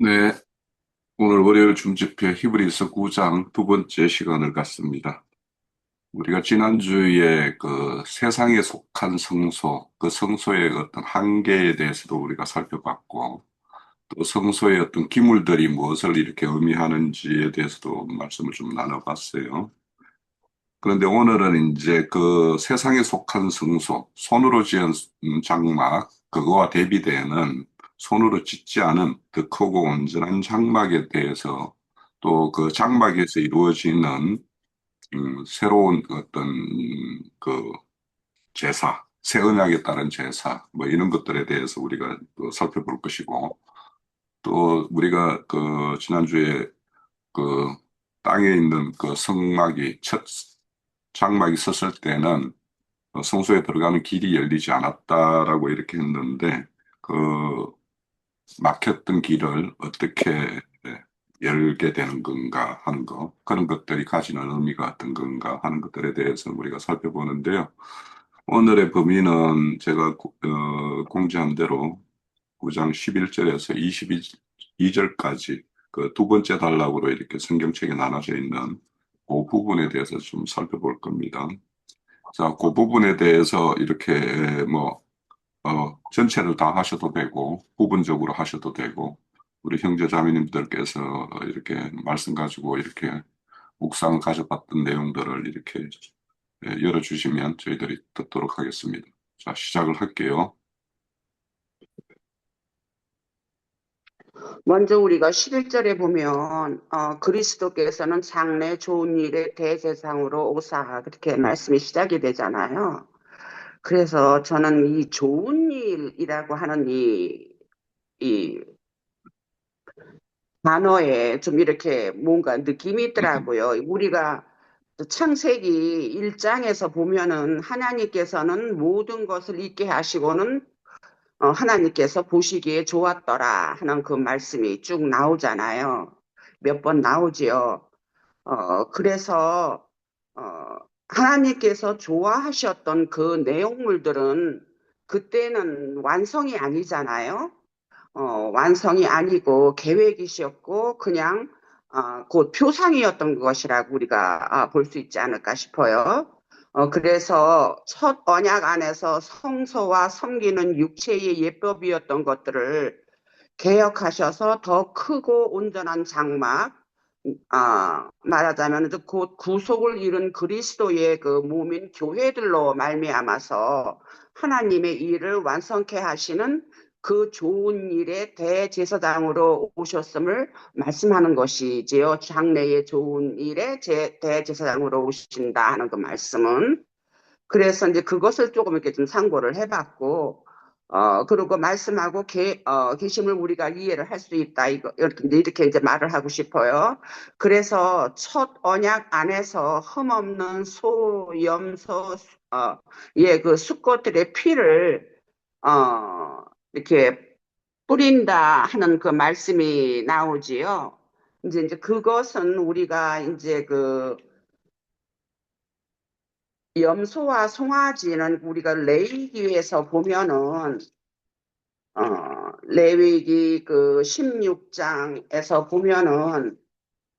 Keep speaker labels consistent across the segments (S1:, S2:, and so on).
S1: 네, 오늘 월요일 줌집회 히브리서 9장 두 번째 시간을 갖습니다. 우리가 지난주에 그 세상에 속한 성소, 그 성소의 어떤 한계에 대해서도 우리가 살펴봤고, 또 성소의 어떤 기물들이 무엇을 이렇게 의미하는지에 대해서도 말씀을 좀 나눠봤어요. 그런데 오늘은 이제 그 세상에 속한 성소, 손으로 지은 장막, 그거와 대비되는 손으로 짓지 않은 더 크고 온전한 장막에 대해서 또 그 장막에서 이루어지는 새로운 어떤 그 제사, 새 언약에 따른 제사, 뭐 이런 것들에 대해서 우리가 또 살펴볼 것이고 또 우리가 그 지난주에 그 땅에 있는 그 성막이 첫 장막이 섰을 때는 성소에 들어가는 길이 열리지 않았다라고 이렇게 했는데 그 막혔던 길을 어떻게 열게 되는 건가 하는 거 그런 것들이 가지는 의미가 어떤 건가 하는 것들에 대해서 우리가 살펴보는데요. 오늘의 범위는 제가 공지한 대로 9장 11절에서 22절까지 그 두 번째 단락으로 이렇게 성경책에 나눠져 있는 그 부분에 대해서 좀 살펴볼 겁니다. 자, 그 부분에 대해서 이렇게 뭐, 전체를 다 하셔도 되고, 부분적으로 하셔도 되고, 우리 형제 자매님들께서 이렇게 말씀 가지고 이렇게 묵상을 가져봤던 내용들을 이렇게 열어주시면 저희들이 듣도록 하겠습니다. 자, 시작을 할게요.
S2: 먼저 우리가 11절에 보면 그리스도께서는 장래 좋은 일의 대제사장으로 오사 그렇게 말씀이 시작이 되잖아요. 그래서 저는 이 좋은 일이라고 하는 이 단어에 좀 이렇게 뭔가 느낌이 있더라고요. 우리가 창세기 1장에서 보면은 하나님께서는 모든 것을 있게 하시고는 하나님께서 보시기에 좋았더라 하는 그 말씀이 쭉 나오잖아요. 몇 번 나오지요. 그래서, 어, 하나님께서 좋아하셨던 그 내용물들은 그때는 완성이 아니잖아요. 완성이 아니고 계획이셨고, 그냥, 곧 표상이었던 것이라고 우리가 볼 수 있지 않을까 싶어요. 그래서 첫 언약 안에서 성소와 섬기는 육체의 예법이었던 것들을 개혁하셔서 더 크고 온전한 장막, 말하자면 곧 구속을 이룬 그리스도의 그 몸인 교회들로 말미암아서 하나님의 일을 완성케 하시는 그 좋은 일의 대제사장으로 오셨음을 말씀하는 것이지요. 장래의 좋은 일의 대제사장으로 오신다 하는 그 말씀은. 그래서 이제 그것을 조금 이렇게 좀 상고를 해봤고, 그리고 말씀하고 계심을 우리가 이해를 할 수 있다. 이렇게 이제 말을 하고 싶어요. 그래서 첫 언약 안에서 흠없는 소, 염소, 예, 그 수꽃들의 피를, 이렇게 뿌린다 하는 그 말씀이 나오지요. 이제 그것은 우리가 이제 그 염소와 송아지는 우리가 레위기에서 보면은 레위기 그 16장에서 보면은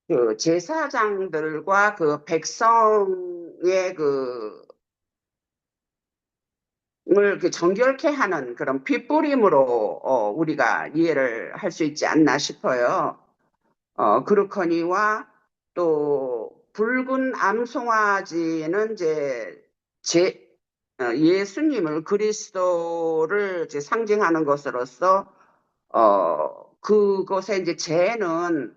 S2: 그 제사장들과 그 백성의 그 을 정결케 하는 그런 핏부림으로 우리가 이해를 할 수 있지 않나 싶어요. 그렇거니와 또 붉은 암송아지는 이제 예수님을 그리스도를 이제 상징하는 것으로서 그것에 이제 죄는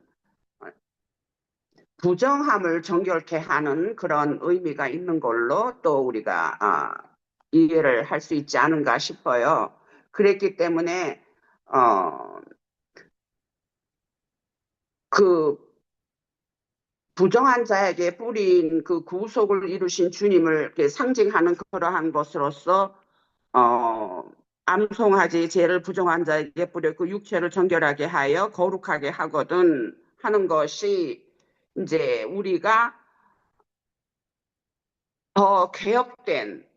S2: 부정함을 정결케 하는 그런 의미가 있는 걸로 또 우리가 이해를 할 수 있지 않은가 싶어요. 그랬기 때문에 그 부정한 자에게 뿌린 그 구속을 이루신 주님을 이렇게 상징하는 그러한 것으로서 어, 암송아지 죄를 부정한 자에게 뿌려 그 육체를 정결하게 하여 거룩하게 하거든 하는 것이 이제 우리가 더 개혁된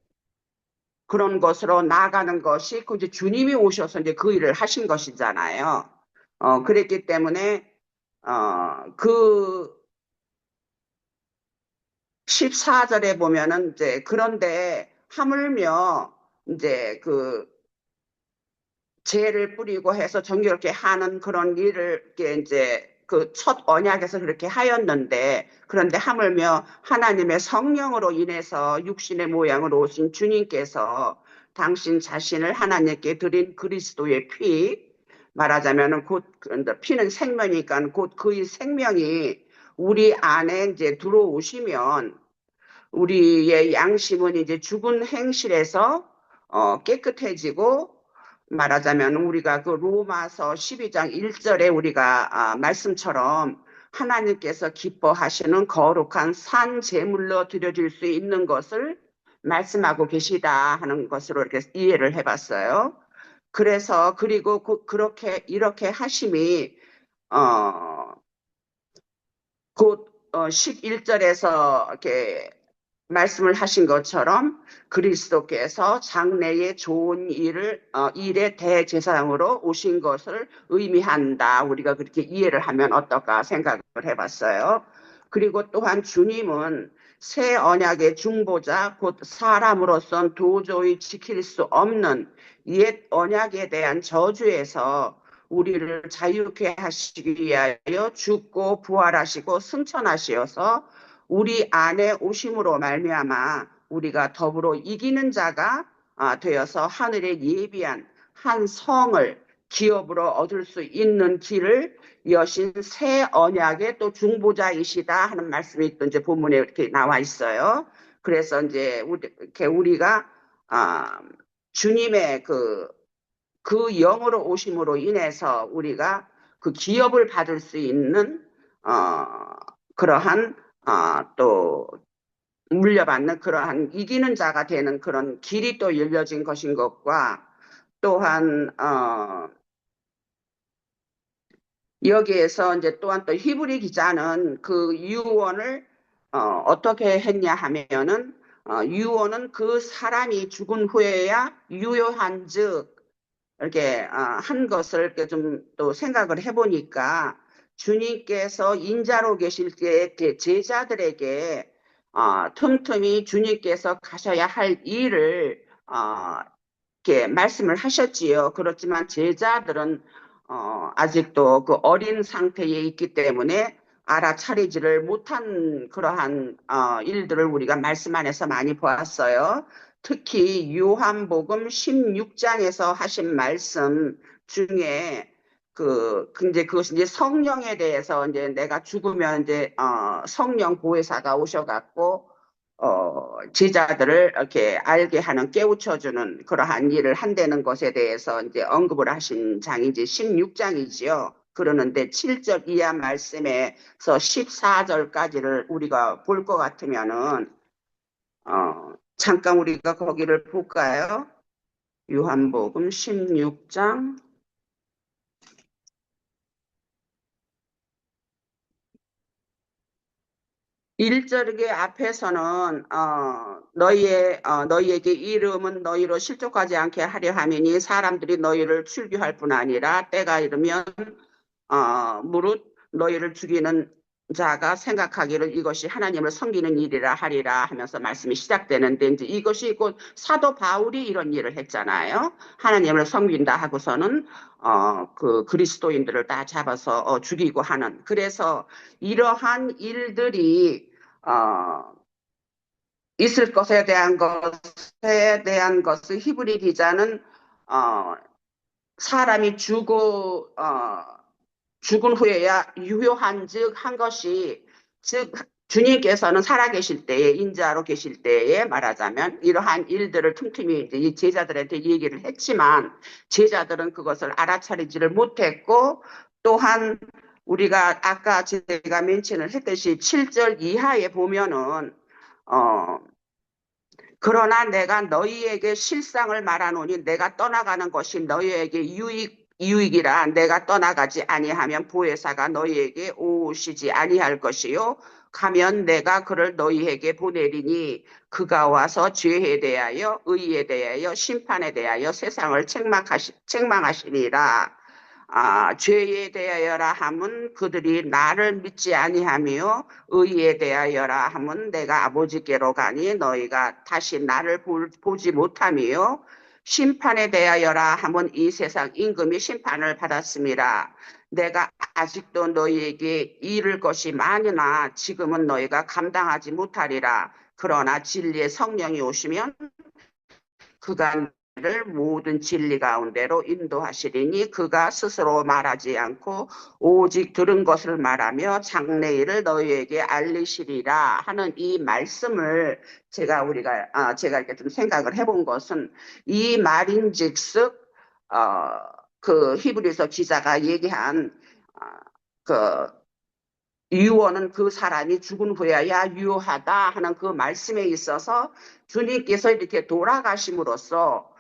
S2: 그런 것으로 나아가는 것이 그 이제 주님이 오셔서 이제 그 일을 하신 것이잖아요. 그랬기 때문에 그 14절에 보면은 이제 그런데 하물며 이제 그 죄를 뿌리고 해서 정결케 하는 그런 일을 이렇게 이제 그 첫 언약에서 그렇게 하였는데 그런데 하물며 하나님의 성령으로 인해서 육신의 모양으로 오신 주님께서 당신 자신을 하나님께 드린 그리스도의 피 말하자면은 곧 피는 생명이니까 곧 그의 생명이 우리 안에 이제 들어오시면 우리의 양심은 이제 죽은 행실에서 깨끗해지고 말하자면 우리가 그 로마서 12장 1절에 우리가 말씀처럼 하나님께서 기뻐하시는 거룩한 산 제물로 드려질 수 있는 것을 말씀하고 계시다 하는 것으로 이렇게 이해를 해봤어요. 그래서 그리고 그렇게 이렇게 하심이 어, 곧 11절에서 이렇게 말씀을 하신 것처럼 그리스도께서 장래의 좋은 일의 대제사장으로 오신 것을 의미한다. 우리가 그렇게 이해를 하면 어떨까 생각을 해봤어요. 그리고 또한 주님은 새 언약의 중보자, 곧 사람으로선 도저히 지킬 수 없는 옛 언약에 대한 저주에서 우리를 자유케 하시기 위하여 죽고 부활하시고 승천하시어서 우리 안에 오심으로 말미암아 우리가 더불어 이기는 자가 되어서 하늘에 예비한 한 성을 기업으로 얻을 수 있는 길을 여신 새 언약의 또 중보자이시다 하는 말씀이 또 이제 본문에 이렇게 나와 있어요. 그래서 이제 이렇게 우리가 주님의 그 영으로 오심으로 인해서 우리가 그 기업을 받을 수 있는 그러한 또 물려받는 그러한 이기는 자가 되는 그런 길이 또 열려진 것인 것과 또한 여기에서 이제 또한 또 히브리 기자는 그 유언을 어떻게 했냐 하면은 유언은 그 사람이 죽은 후에야 유효한즉 이렇게 한 것을 이렇게 좀 또 생각을 해보니까 주님께서 인자로 계실 때 제자들에게 틈틈이 주님께서 가셔야 할 일을 이렇게 말씀을 하셨지요. 그렇지만 제자들은 아직도 그 어린 상태에 있기 때문에 알아차리지를 못한 그러한 일들을 우리가 말씀 안에서 많이 보았어요. 특히 요한복음 16장에서 하신 말씀 중에 이제 그것이 이제 성령에 대해서 이제 내가 죽으면 이제 성령 보혜사가 오셔갖고 제자들을 이렇게 알게 하는 깨우쳐주는 그러한 일을 한다는 것에 대해서 이제 언급을 하신 장이 이제 16장이지요. 그러는데 7절 이하 말씀에서 14절까지를 우리가 볼 것 같으면은 잠깐 우리가 거기를 볼까요? 요한복음 16장 1절의 앞에서는 너희에게 이름은 너희로 실족하지 않게 하려 함이니 사람들이 너희를 출교할 뿐 아니라 때가 이르면 무릇 너희를 죽이는 자가 생각하기를 이것이 하나님을 섬기는 일이라 하리라 하면서 말씀이 시작되는데 이제 이것이 곧 사도 바울이 이런 일을 했잖아요. 하나님을 섬긴다 하고서는 그 그리스도인들을 다 잡아서 죽이고 하는. 그래서 이러한 일들이 있을 것에 대한 것을 히브리 기자는 사람이 죽은 후에야 유효한즉 한 것이 즉 주님께서는 살아계실 때에 인자로 계실 때에 말하자면 이러한 일들을 틈틈이 이제 이 제자들한테 얘기를 했지만 제자들은 그것을 알아차리지를 못했고 또한 우리가 아까 제가 멘션을 했듯이 7절 이하에 보면은 그러나 내가 너희에게 실상을 말하노니 내가 떠나가는 것이 너희에게 유익이라 내가 떠나가지 아니하면 보혜사가 너희에게 오시지 아니할 것이요 가면 내가 그를 너희에게 보내리니 그가 와서 죄에 대하여 의에 대하여 심판에 대하여 세상을 책망하시니라. 죄에 대하여라 함은 그들이 나를 믿지 아니하며 의에 대하여라 함은 내가 아버지께로 가니 너희가 다시 나를 보지 못하며 심판에 대하여라 함은 이 세상 임금이 심판을 받았습니다. 내가 아직도 너희에게 이를 것이 많으나 지금은 너희가 감당하지 못하리라. 그러나 진리의 성령이 오시면 그가 를 모든 진리 가운데로 인도하시리니 그가 스스로 말하지 않고 오직 들은 것을 말하며 장래일을 너희에게 알리시리라 하는 이 말씀을 제가 이렇게 좀 생각을 해본 것은 이 말인즉슨 그 히브리서 기자가 얘기한 어, 그 유언은 그 사람이 죽은 후에야 유효하다 하는 그 말씀에 있어서 주님께서 이렇게 돌아가심으로써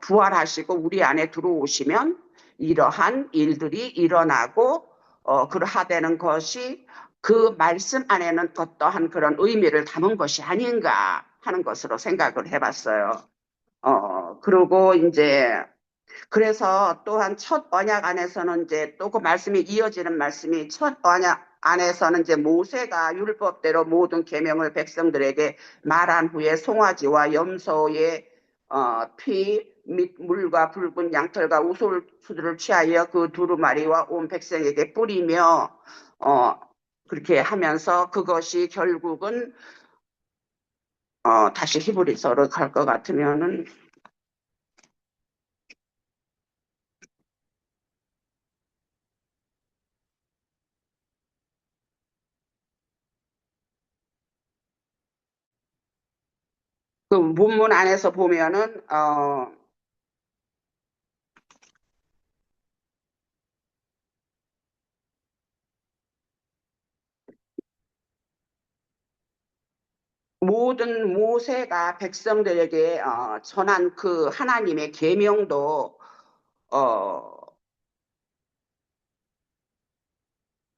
S2: 부활하시고 우리 안에 들어오시면 이러한 일들이 일어나고 그러하다는 것이 그 말씀 안에는 어떠한 그런 의미를 담은 것이 아닌가 하는 것으로 생각을 해봤어요. 그리고 이제 그래서 또한 첫 언약 안에서는 이제 또 그 말씀이 이어지는 말씀이 첫 언약 안에서는 이제 모세가 율법대로 모든 계명을 백성들에게 말한 후에 송아지와 염소의 피 및 물과 붉은 양털과 우솔수들을 취하여 그 두루마리와 온 백성에게 뿌리며 어, 그렇게 하면서 그것이 결국은 다시 히브리서로 갈 것 같으면은 그 본문 안에서 보면은 모든 모세가 백성들에게 전한 그 하나님의 계명도 어,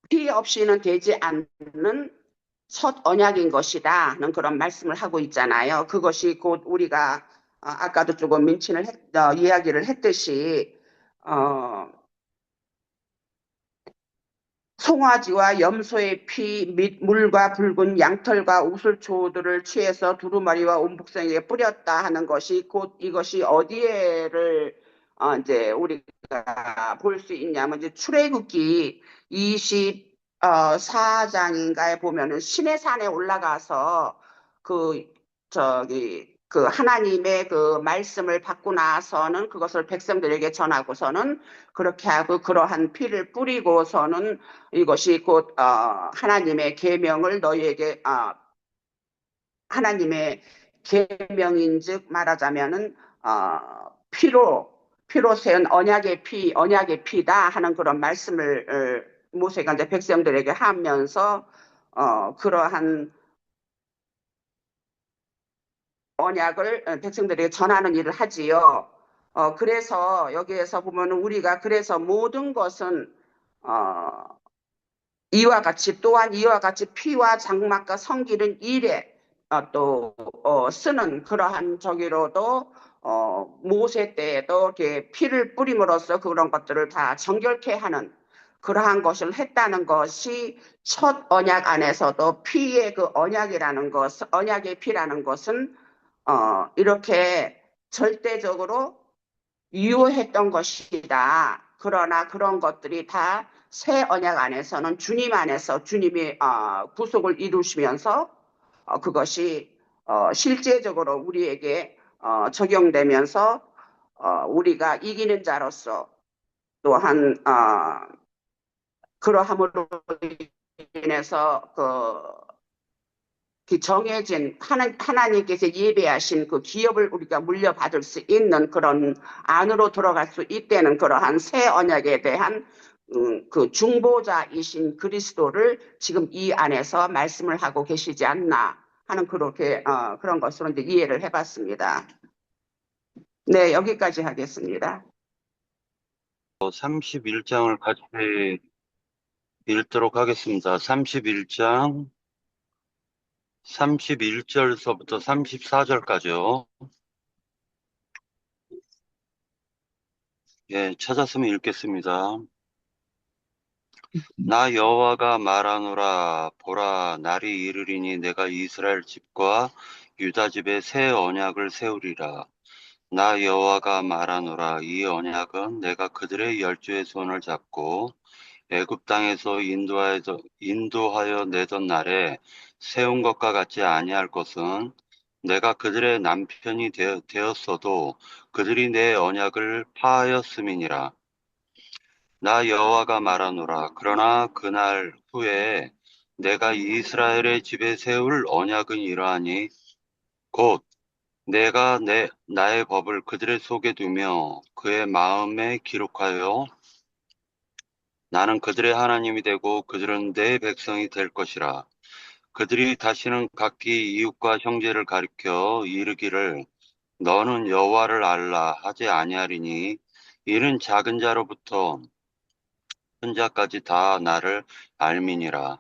S2: 피 없이는 되지 않는 첫 언약인 것이다 하는 그런 말씀을 하고 있잖아요. 그것이 곧 우리가 아까도 조금 이야기를 했듯이 어, 송아지와 염소의 피 및 물과 붉은 양털과 우슬초들을 취해서 두루마리와 온 백성에게 뿌렸다 하는 것이 곧 이것이 어디에를 이제 우리가 볼 수 있냐면 이제 출애굽기 24장인가에 보면은 시내 산에 올라가서 그 저기 그 하나님의 그 말씀을 받고 나서는 그것을 백성들에게 전하고서는 그렇게 하고 그러한 피를 뿌리고서는 이것이 곧 하나님의 계명을 너희에게 하나님의 계명인즉 말하자면은 피로 세운 언약의 피다 하는 그런 말씀을 모세가 이제 백성들에게 하면서 그러한 언약을 백성들에게 전하는 일을 하지요. 그래서 여기에서 보면 우리가 그래서 모든 것은 또한 이와 같이 피와 장막과 성기는 일에 또 쓰는 그러한 저기로도 모세 때에도 이렇게 피를 뿌림으로써 그런 것들을 다 정결케 하는 그러한 것을 했다는 것이 첫 언약 안에서도 피의 그 언약의 피라는 것은 이렇게 절대적으로 유효했던 것이다. 그러나 그런 것들이 다 새 언약 안에서는 주님 안에서 주님이 구속을 이루시면서 그것이 실제적으로 우리에게 적용되면서 우리가 이기는 자로서 또한 그러함으로 인해서 그 정해진 하나님께서 예배하신 그 기업을 우리가 물려받을 수 있는 그런 안으로 들어갈 수 있다는 그러한 새 언약에 대한 그 중보자이신 그리스도를 지금 이 안에서 말씀을 하고 계시지 않나 하는 그런 것으로 이제 이해를 해봤습니다. 네, 여기까지 하겠습니다.
S3: 31장을 같이 읽도록 하겠습니다. 31장 31절서부터 34절까지요. 예, 찾았으면 읽겠습니다. 나 여호와가 말하노라. 보라, 날이 이르리니 내가 이스라엘 집과 유다 집에 새 언약을 세우리라. 나 여호와가 말하노라. 이 언약은 내가 그들의 열조의 손을 잡고 애굽 땅에서 인도하여 내던 날에 세운 것과 같지 아니할 것은, 내가 그들의 남편이 되었어도 그들이 내 언약을 파하였음이니라. 나 여호와가 말하노라. 그러나 그날 후에 내가 이스라엘의 집에 세울 언약은 이러하니, 곧 내가 나의 법을 그들의 속에 두며 그의 마음에 기록하여 나는 그들의 하나님이 되고 그들은 내 백성이 될 것이라. 그들이 다시는 각기 이웃과 형제를 가리켜 이르기를 너는 여호와를 알라 하지 아니하리니, 이는 작은 자로부터 큰 자까지 다 나를 알미니라.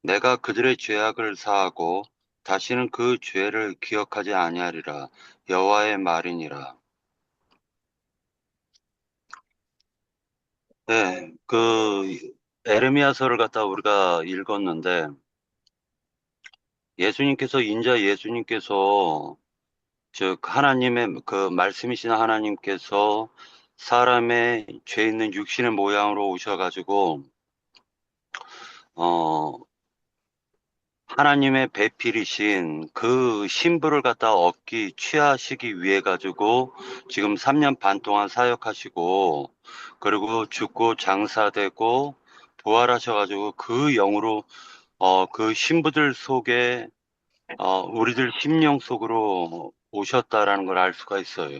S3: 내가 그들의 죄악을 사하고 다시는 그 죄를 기억하지 아니하리라. 여호와의 말이니라. 네, 에레미야서를 갖다 우리가 읽었는데, 인자 예수님께서, 즉 하나님의 그 말씀이신 하나님께서 사람의 죄 있는 육신의 모양으로 오셔가지고 어 하나님의 배필이신 그 신부를 갖다 얻기 취하시기 위해 가지고 지금 3년 반 동안 사역하시고, 그리고 죽고 장사되고 부활하셔가지고 그 영으로 그 신부들 속에 우리들 심령 속으로 오셨다라는 걸 알 수가 있어요.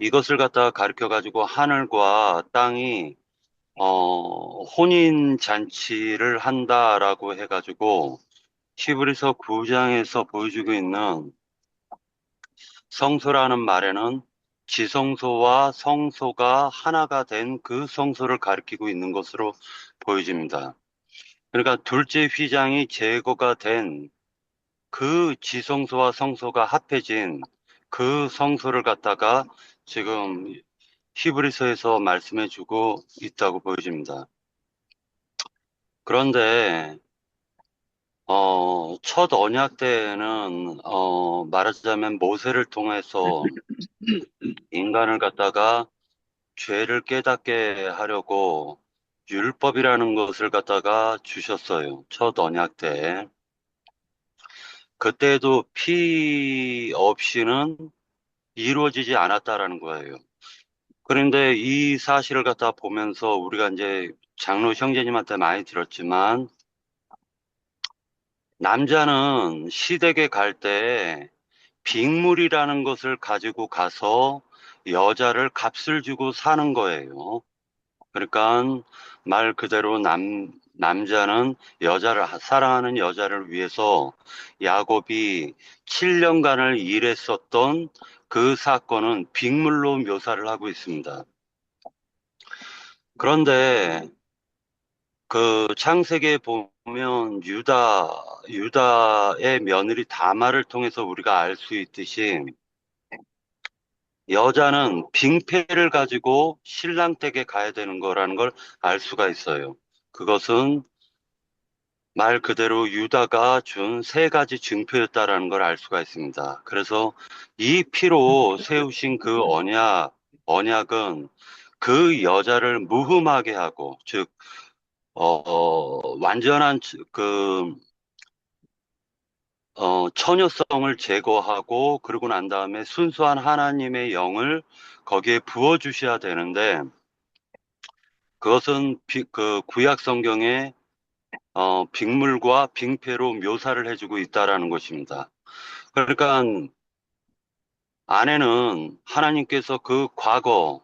S3: 이것을 갖다가 가르쳐 가지고 하늘과 땅이 혼인 잔치를 한다라고 해가지고 히브리서 9장에서 보여주고 있는 성소라는 말에는 지성소와 성소가 하나가 된 그 성소를 가리키고 있는 것으로 보여집니다. 그러니까 둘째 휘장이 제거가 된 그 지성소와 성소가 합해진 그 성소를 갖다가 지금 히브리서에서 말씀해주고 있다고 보여집니다. 그런데 첫 언약 때에는 말하자면 모세를 통해서 인간을 갖다가 죄를 깨닫게 하려고 율법이라는 것을 갖다가 주셨어요. 첫 언약 때. 그때도 피 없이는 이루어지지 않았다라는 거예요. 그런데 이 사실을 갖다 보면서 우리가 이제 장로 형제님한테 많이 들었지만, 남자는 시댁에 갈 때 빅물이라는 것을 가지고 가서 여자를 값을 주고 사는 거예요. 그러니까 말 그대로 남자는 사랑하는 여자를 위해서 야곱이 7년간을 일했었던 그 사건은 빅물로 묘사를 하고 있습니다. 그런데 그 창세기에 보면 유다의 며느리 다말을 통해서 우리가 알 수 있듯이, 여자는 빙패를 가지고 신랑 댁에 가야 되는 거라는 걸 알 수가 있어요. 그것은 말 그대로 유다가 준 세 가지 증표였다라는 걸 알 수가 있습니다. 그래서 이 피로 세우신 그 언약은 그 여자를 무흠하게 하고, 즉, 완전한 처녀성을 제거하고, 그러고 난 다음에 순수한 하나님의 영을 거기에 부어주셔야 되는데, 그것은 그 구약 성경에 빅물과 빙패로 묘사를 해주고 있다라는 것입니다. 그러니까 아내는 하나님께서 그 과거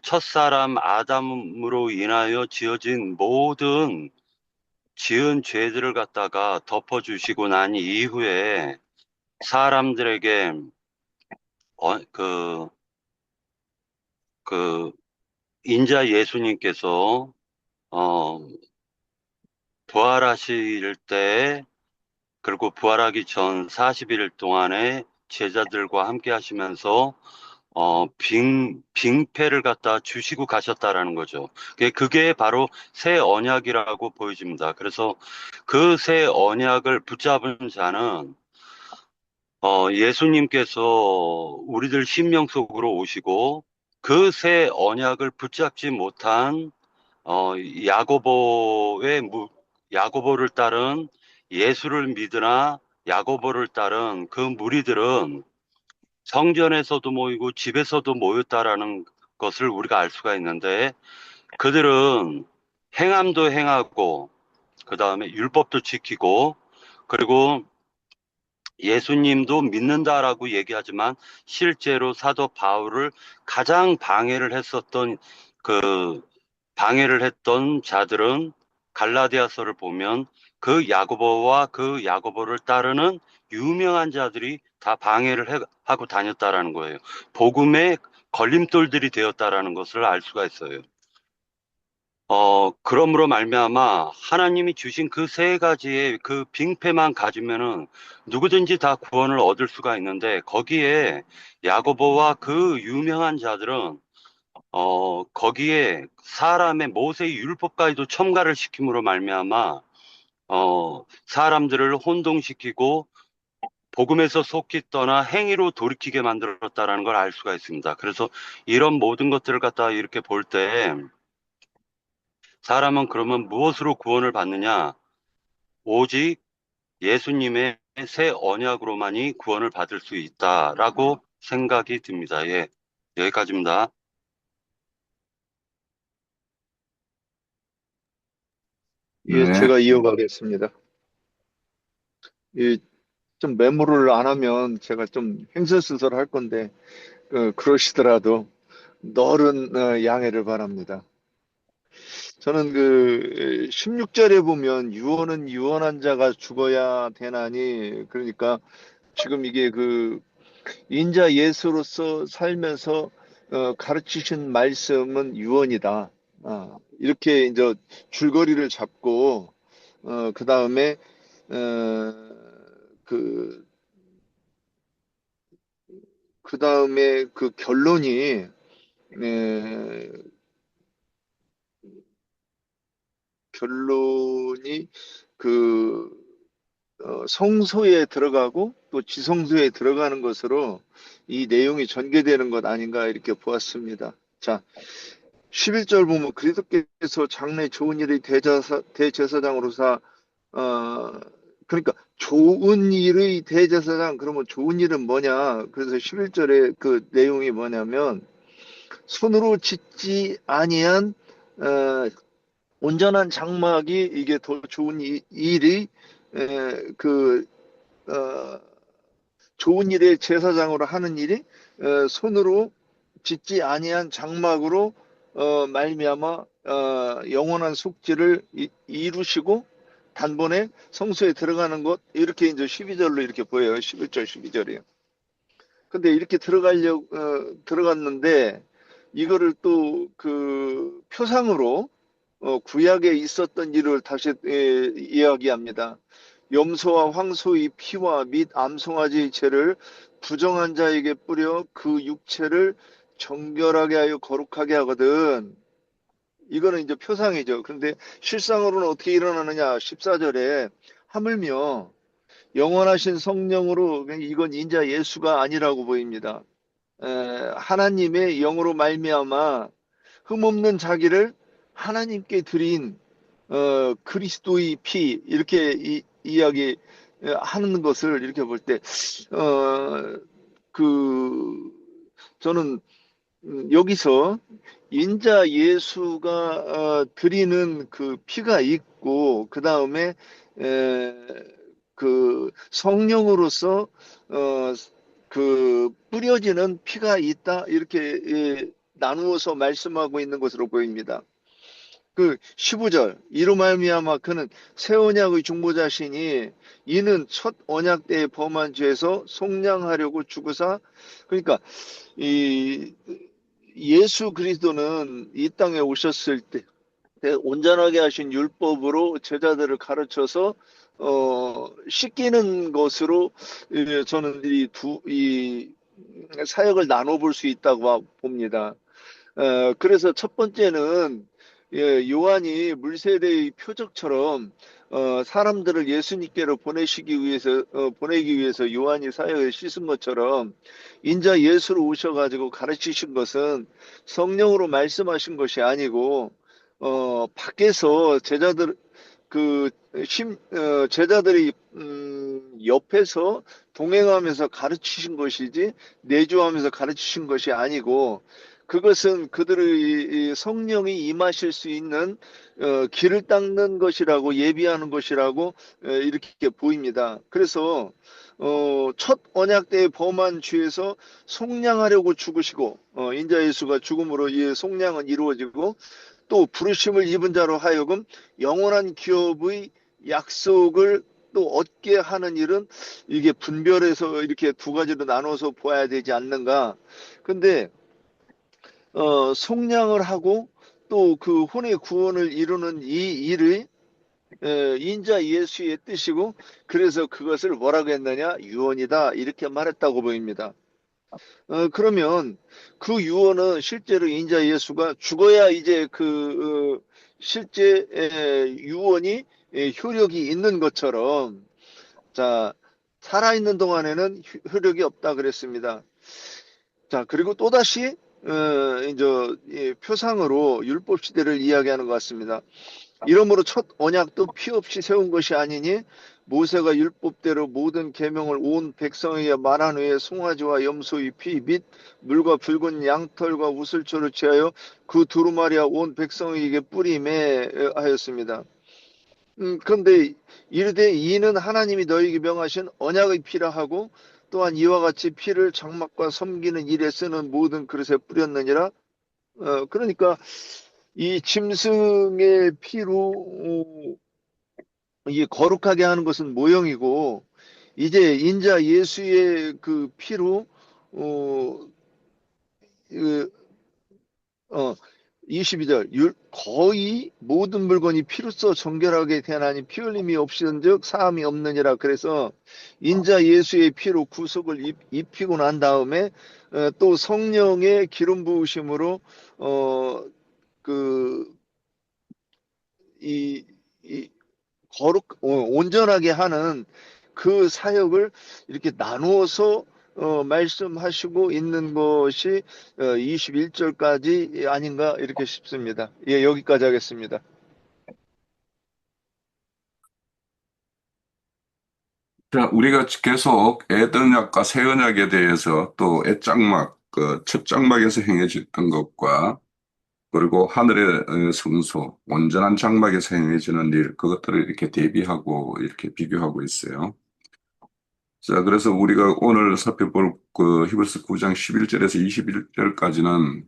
S3: 첫사람 아담으로 인하여 지어진 모든 지은 죄들을 갖다가 덮어주시고 난 이후에 사람들에게 어, 그, 그 인자 예수님께서 어, 부활하실 때, 그리고 부활하기 전 40일 동안에 제자들과 함께 하시면서 빙패를 갖다 주시고 가셨다라는 거죠. 그게 바로 새 언약이라고 보여집니다. 그래서 그 새 언약을 붙잡은 자는 예수님께서 우리들 심령 속으로 오시고 그 새 언약을 붙잡지 못한 어, 야고보의 야고보를 따른 예수를 믿으나 야고보를 따른 그 무리들은 성전에서도 모이고 집에서도 모였다라는 것을 우리가 알 수가 있는데 그들은 행함도 행하고 그 다음에 율법도 지키고 그리고 예수님도 믿는다라고 얘기하지만 실제로 사도 바울을 가장 그 방해를 했던 자들은 갈라디아서를 보면 그 야고보와 그 야고보를 따르는 유명한 자들이 다 하고 다녔다라는 거예요. 복음의 걸림돌들이 되었다라는 것을 알 수가 있어요. 그러므로 말미암아 하나님이 주신 그 세 가지의 그 빙패만 가지면은 누구든지 다 구원을 얻을 수가 있는데 거기에 야고보와 그 유명한 자들은 거기에 사람의 모세의 율법까지도 첨가를 시킴으로 말미암아 사람들을 혼동시키고 복음에서 속히 떠나 행위로 돌이키게 만들었다라는 걸 알 수가 있습니다. 그래서 이런 모든 것들을 갖다 이렇게 볼 때 사람은 그러면 무엇으로 구원을 받느냐? 오직 예수님의 새 언약으로만이 구원을 받을 수 있다라고 생각이 듭니다. 예, 여기까지입니다.
S4: 예,
S1: 네,
S4: 제가 이어가겠습니다. 이, 좀 메모를 안 하면 제가 좀 횡설수설 할 건데, 그러시더라도 너른 양해를 바랍니다. 저는 16절에 보면 유언은 유언한 자가 죽어야 되나니, 그러니까 지금 이게 인자 예수로서 살면서 가르치신 말씀은 유언이다. 이렇게 이제 줄거리를 잡고, 그 다음에 어, 그, 그 다음에 에, 결론이 그, 성소에 들어가고 또 지성소에 들어가는 것으로 이 내용이 전개되는 것 아닌가 이렇게 보았습니다. 자, 11절 보면 그리스도께서 장래 좋은 일의 대제사장으로서 어, 그러니까 좋은 일의 대제사장 그러면 좋은 일은 뭐냐? 그래서 11절에 그 내용이 뭐냐면 손으로 짓지 아니한 어, 온전한 장막이 이게 더 좋은 일이 에, 그 어, 좋은 일의 제사장으로 하는 일이 손으로 짓지 아니한 장막으로 말미암아 영원한 속죄를 이루시고 단번에 성소에 들어가는 것 이렇게 이제 12절로 이렇게 보여요. 11절 12절이에요. 근데 이렇게 들어갔는데 이거를 또 그 표상으로 구약에 있었던 일을 다시 이야기합니다. 염소와 황소의 피와 및 암송아지의 죄를 부정한 자에게 뿌려 그 육체를 정결하게 하여 거룩하게 하거든. 이거는 이제 표상이죠. 그런데 실상으로는 어떻게 일어나느냐? 14절에 하물며 영원하신 성령으로 이건 인자 예수가 아니라고 보입니다. 하나님의 영으로 말미암아 흠없는 자기를 하나님께 드린 그리스도의 피 이렇게 이야기 하는 것을 이렇게 볼 때, 그 저는 여기서 인자 예수가 드리는 그 피가 있고 그 다음에 그 성령으로서 어, 그 뿌려지는 피가 있다 이렇게 나누어서 말씀하고 있는 것으로 보입니다. 그 15절 이로 말미암아 그는 새 언약의 중보자시니 이는 첫 언약 때에 범한 죄에서 속량하려고 죽으사 그러니까 이 예수 그리스도는 이 땅에 오셨을 때 온전하게 하신 율법으로 제자들을 가르쳐서 씻기는 것으로 저는 이 사역을 나눠볼 수 있다고 봅니다. 그래서 첫 번째는 요한이 물세례의 표적처럼 사람들을 예수님께로 보내기 위해서 요한이 사역을 씻은 것처럼 인자 예수로 오셔가지고 가르치신 것은 성령으로 말씀하신 것이 아니고 밖에서 그 제자들이 옆에서 동행하면서 가르치신 것이지 내주하면서 가르치신 것이 아니고 그것은 그들의 이 성령이 임하실 수 있는 길을 닦는 것이라고 예비하는 것이라고 이렇게 보입니다. 그래서 첫 언약 때의 범한 죄에서 속량하려고 죽으시고 인자 예수가 죽음으로 이 속량은 이루어지고 또 부르심을 입은 자로 하여금 영원한 기업의 약속을 또 얻게 하는 일은 이게 분별해서 이렇게 두 가지로 나눠서 보아야 되지 않는가. 근데 속량을 하고 또 그 혼의 구원을 이루는 이 일의 인자 예수의 뜻이고 그래서 그것을 뭐라고 했느냐? 유언이다 이렇게 말했다고 보입니다. 그러면 그 유언은 실제로 인자 예수가 죽어야 이제 실제 유언이 효력이 있는 것처럼 자 살아있는 동안에는 효력이 없다 그랬습니다. 자 그리고 또다시 이제 표상으로 율법 시대를 이야기하는 것 같습니다. 이러므로 첫 언약도 피 없이 세운 것이 아니니 모세가 율법대로 모든 계명을 온 백성에게 말한 후에 송아지와 염소의 피 및 물과 붉은 양털과 우슬초를 취하여 그 두루마리와 온 백성에게 뿌리매 하였습니다. 그런데 이르되 이는 하나님이 너희에게 명하신 언약의 피라 하고 또한 이와 같이 피를 장막과 섬기는 일에 쓰는 모든 그릇에 뿌렸느니라. 그러니까 이 짐승의 피로 이게 거룩하게 하는 것은 모형이고 이제 인자 예수의 그 피로 어, 그, 어, 22절 거의 모든 물건이 피로써 정결하게 되나니 피 흘림이 없이는즉 사함이 없느니라. 그래서 인자 예수의 피로 구속을 입히고 난 다음에 또 성령의 기름 부으심으로 그 이, 이 온전하게 하는 그 사역을 이렇게 나누어서 말씀하시고 있는 것이 21절까지 아닌가 이렇게 싶습니다. 예, 여기까지 하겠습니다.
S1: 자, 우리가 계속 애언약과 새언약에 대해서 또 애장막, 첫 장막에서 행해졌던 것과 그리고 하늘의 성소, 온전한 장막에서 행해지는 일, 그것들을 이렇게 대비하고 이렇게 비교하고 있어요. 자, 그래서 우리가 오늘 살펴볼 그 히브리서 9장 11절에서 21절까지는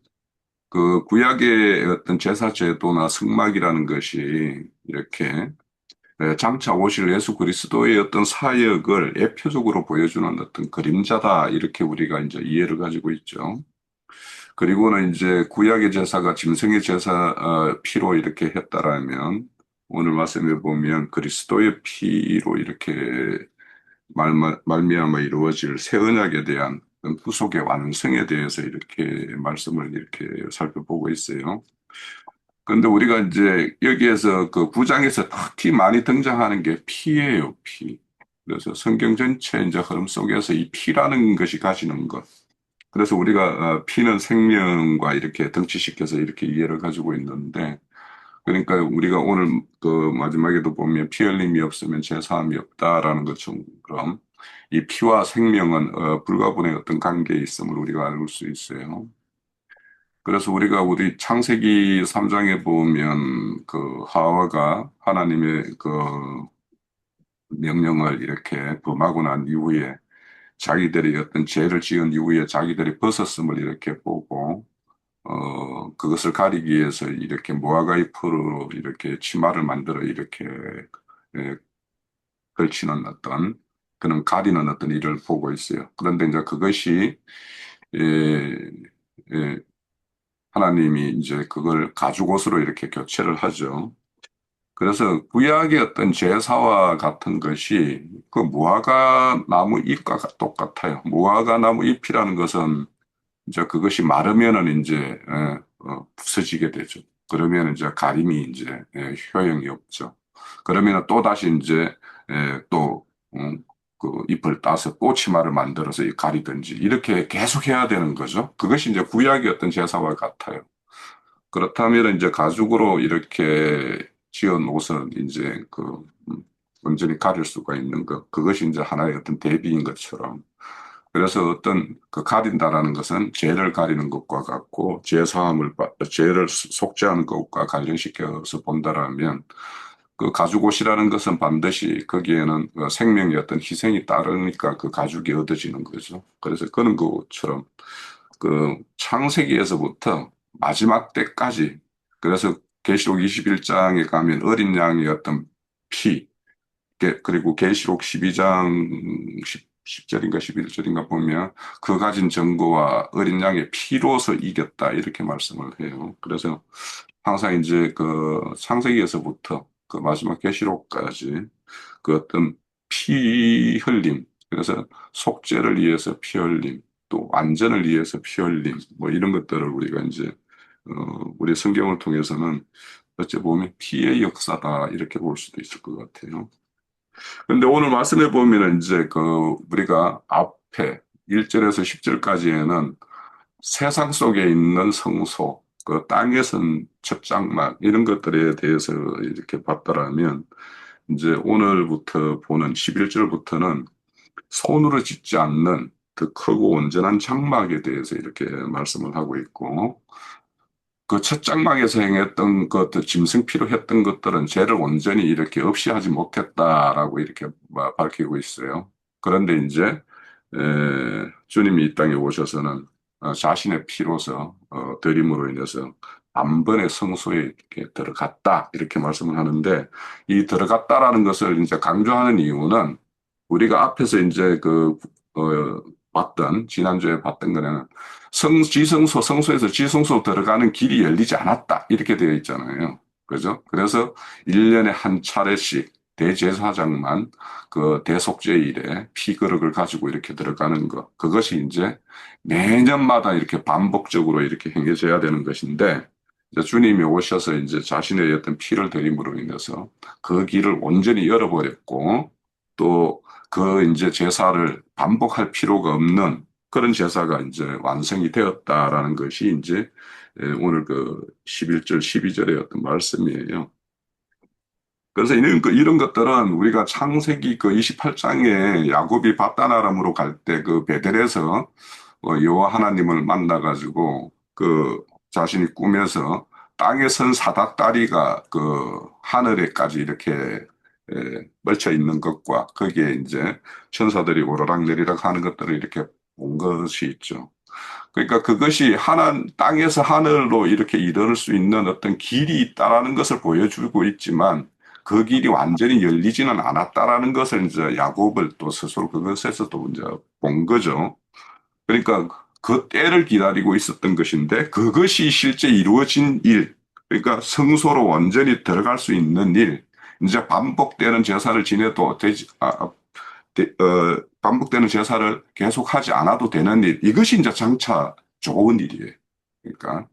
S1: 그 구약의 어떤 제사 제도나 성막이라는 것이 이렇게 장차 오실 예수 그리스도의 어떤 사역을 예표적으로 보여주는 어떤 그림자다. 이렇게 우리가 이제 이해를 가지고 있죠. 그리고는 이제 구약의 제사가 짐승의 제사 피로 이렇게 했다라면 오늘 말씀에 보면 그리스도의 피로 이렇게 말미암아 이루어질 새 언약에 대한 후속의 완성에 대해서 이렇게 말씀을 이렇게 살펴보고 있어요. 근데 우리가 이제 여기에서 그 9장에서 특히 많이 등장하는 게 피예요, 피. 그래서 성경 전체 이제 흐름 속에서 이 피라는 것이 가지는 것. 그래서 우리가 피는 생명과 이렇게 등치시켜서 이렇게 이해를 가지고 있는데, 그러니까 우리가 오늘 그 마지막에도 보면 피 흘림이 없으면 제사함이 없다라는 것처럼 이 피와 생명은 불가분의 어떤 관계에 있음을 우리가 알 수 있어요. 그래서 우리 창세기 3장에 보면 그 하와가 하나님의 그 명령을 이렇게 범하고 난 이후에 자기들이 어떤 죄를 지은 이후에 자기들이 벗었음을 이렇게 보고 그것을 가리기 위해서 이렇게 모아가이프로 이렇게 치마를 만들어 이렇게 에, 걸치는 어떤 그런 가리는 어떤 일을 보고 있어요. 그런데 이제 그것이 에, 하나님이 이제 그걸 가죽옷으로 이렇게 교체를 하죠. 그래서 구약의 어떤 제사와 같은 것이 그 무화과 나무 잎과 똑같아요. 무화과 나무 잎이라는 것은 이제 그것이 마르면은 이제 부서지게 되죠. 그러면 이제 가림이 이제 효용이 없죠. 그러면 또 다시 이제 또 그 잎을 따서 또 치마를 만들어서 가리든지 이렇게 계속 해야 되는 거죠. 그것이 이제 구약의 어떤 제사와 같아요. 그렇다면 이제 가죽으로 이렇게 지은 옷은 이제 온전히 가릴 수가 있는 것, 그것이 이제 하나의 어떤 대비인 것처럼. 그래서 어떤 그 가린다라는 것은 죄를 가리는 것과 같고 죄를 속죄하는 것과 관련시켜서 본다라면 그 가죽옷이라는 것은 반드시 거기에는 생명의 어떤 희생이 따르니까 그 가죽이 얻어지는 거죠. 그래서 그런 것처럼 그 창세기에서부터 마지막 때까지 그래서 계시록 21장에 가면 어린 양의 어떤 피 그리고 계시록 12장 10절인가 11절인가 보면 그 가진 증거와 어린 양의 피로서 이겼다 이렇게 말씀을 해요. 그래서 항상 이제 그 창세기에서부터 그 마지막 계시록까지 그 어떤 피 흘림, 그래서 속죄를 위해서 피 흘림, 또 안전을 위해서 피 흘림, 뭐 이런 것들을 우리가 이제 우리 성경을 통해서는 어찌 보면 피의 역사다 이렇게 볼 수도 있을 것 같아요. 근데 오늘 말씀해 보면은 이제 그 우리가 앞에 1절에서 10절까지에는 세상 속에 있는 성소, 그 땅에선 첩장막 이런 것들에 대해서 이렇게 봤더라면 이제 오늘부터 보는 11절부터는 손으로 짓지 않는 더 크고 온전한 장막에 대해서 이렇게 말씀을 하고 있고 그 첫 장막에서 행했던 것들, 짐승피로 했던 것들은 죄를 온전히 이렇게 없이 하지 못했다라고 이렇게 밝히고 있어요. 그런데 이제 주님이 이 땅에 오셔서는 자신의 피로서 드림으로 인해서 단번에 성소에 이렇게 들어갔다 이렇게 말씀을 하는데 이 들어갔다라는 것을 이제 강조하는 이유는 우리가 앞에서 이제 지난주에 봤던 거는 성소에서 지성소 들어가는 길이 열리지 않았다. 이렇게 되어 있잖아요. 그죠? 그래서 1년에 한 차례씩 대제사장만 그 대속죄일에 피그릇을 가지고 이렇게 들어가는 것. 그것이 이제 매년마다 이렇게 반복적으로 이렇게 행해져야 되는 것인데, 이제 주님이 오셔서 이제 자신의 어떤 피를 드림으로 인해서 그 길을 온전히 열어버렸고, 또 그 이제 제사를 반복할 필요가 없는 그런 제사가 이제 완성이 되었다라는 것이 이제 오늘 그 11절, 12절의 어떤 말씀이에요. 그래서 이런 것들은 우리가 창세기 그 28장에 야곱이 밧단아람으로 갈 때 그 베델에서 여호와 하나님을 만나가지고 그 자신이 꿈에서 땅에 선 사닥다리가 그 하늘에까지 이렇게 걸쳐 있는 것과 거기에 이제 천사들이 오르락내리락 하는 것들을 이렇게 본 것이 있죠. 그러니까 그것이 땅에서 하늘로 이렇게 이룰 수 있는 어떤 길이 있다라는 것을 보여주고 있지만 그 길이 완전히 열리지는 않았다라는 것을 이제 야곱을 또 스스로 그것에서 또 이제 본 거죠. 그러니까 그 때를 기다리고 있었던 것인데 그것이 실제 이루어진 일, 그러니까 성소로 완전히 들어갈 수 있는 일, 이제 반복되는 제사를 지내도 반복되는 제사를 계속하지 않아도 되는 일, 이것이 이제 장차 좋은 일이에요. 그러니까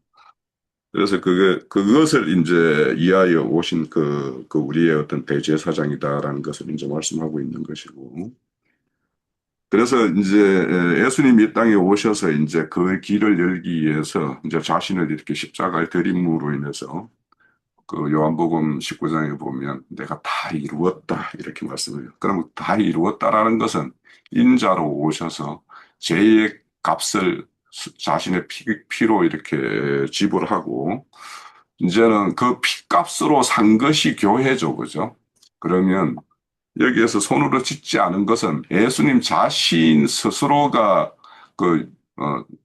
S1: 그래서 그것을 이제 이하여 오신 그 우리의 어떤 대제사장이다라는 것을 이제 말씀하고 있는 것이고. 그래서 이제 예수님이 이 땅에 오셔서 이제 그 길을 열기 위해서 이제 자신을 이렇게 십자가에 드림으로 인해서 그 요한복음 19장에 보면 내가 다 이루었다 이렇게 말씀해요. 그러면 다 이루었다라는 것은 인자로 오셔서 죄의 값을 자신의 피로 이렇게 지불하고 이제는 그 피값으로 산 것이 교회죠, 그죠? 그러면 여기에서 손으로 짓지 않은 것은 예수님 자신 스스로가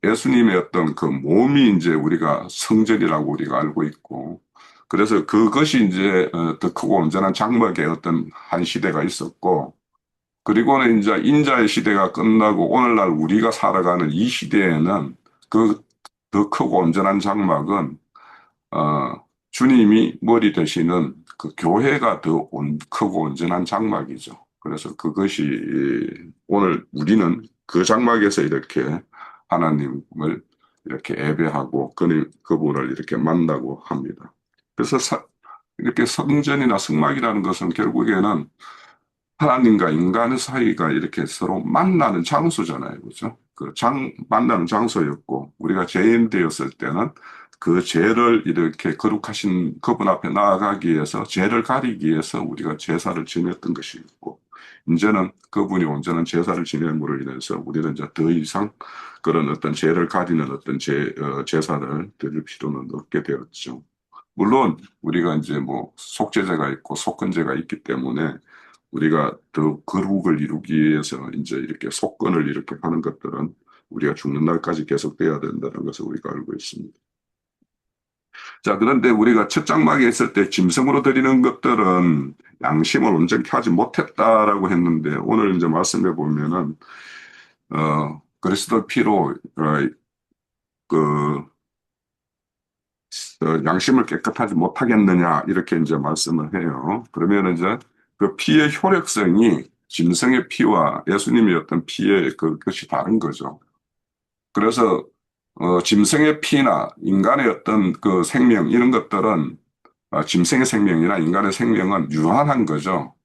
S1: 예수님의 어떤 그 몸이 이제 우리가 성전이라고 우리가 알고 있고, 그래서 그것이 이제 더 크고 온전한 장막의 어떤 한 시대가 있었고, 그리고는 이제 인자의 시대가 끝나고 오늘날 우리가 살아가는 이 시대에는 그 더 크고 온전한 장막은 주님이 머리 되시는 그 교회가 더 크고 온전한 장막이죠. 그래서 그것이 오늘 우리는 그 장막에서 이렇게 하나님을 이렇게 예배하고 그분을 이렇게 만나고 합니다. 그래서 이렇게 성전이나 성막이라는 것은 결국에는 하나님과 인간의 사이가 이렇게 서로 만나는 장소잖아요. 그죠? 만나는 장소였고, 우리가 죄인 되었을 때는 그 죄를 이렇게 거룩하신 그분 앞에 나아가기 위해서, 죄를 가리기 위해서 우리가 제사를 지냈던 것이고, 이제는 그분이 온전한 제사를 지냄으로 인해서 우리는 이제 더 이상 그런 어떤 죄를 가리는 어떤 제사를 드릴 필요는 없게 되었죠. 물론, 우리가 이제 뭐 속죄제가 있고 속건제가 있기 때문에 우리가 더 거룩을 이루기 위해서 이제 이렇게 속건을 이렇게 하는 것들은 우리가 죽는 날까지 계속돼야 된다는 것을 우리가 알고 있습니다. 자, 그런데 우리가 첫 장막에 있을 때 짐승으로 드리는 것들은 양심을 온전히 하지 못했다라고 했는데 오늘 이제 말씀해 보면은 그리스도 피로 그 양심을 깨끗하지 못하겠느냐 이렇게 이제 말씀을 해요. 그러면 이제 그 피의 효력성이 짐승의 피와 예수님의 어떤 피의 그것이 다른 거죠. 그래서 짐승의 피나 인간의 어떤 그 생명 이런 것들은 짐승의 생명이나 인간의 생명은 유한한 거죠.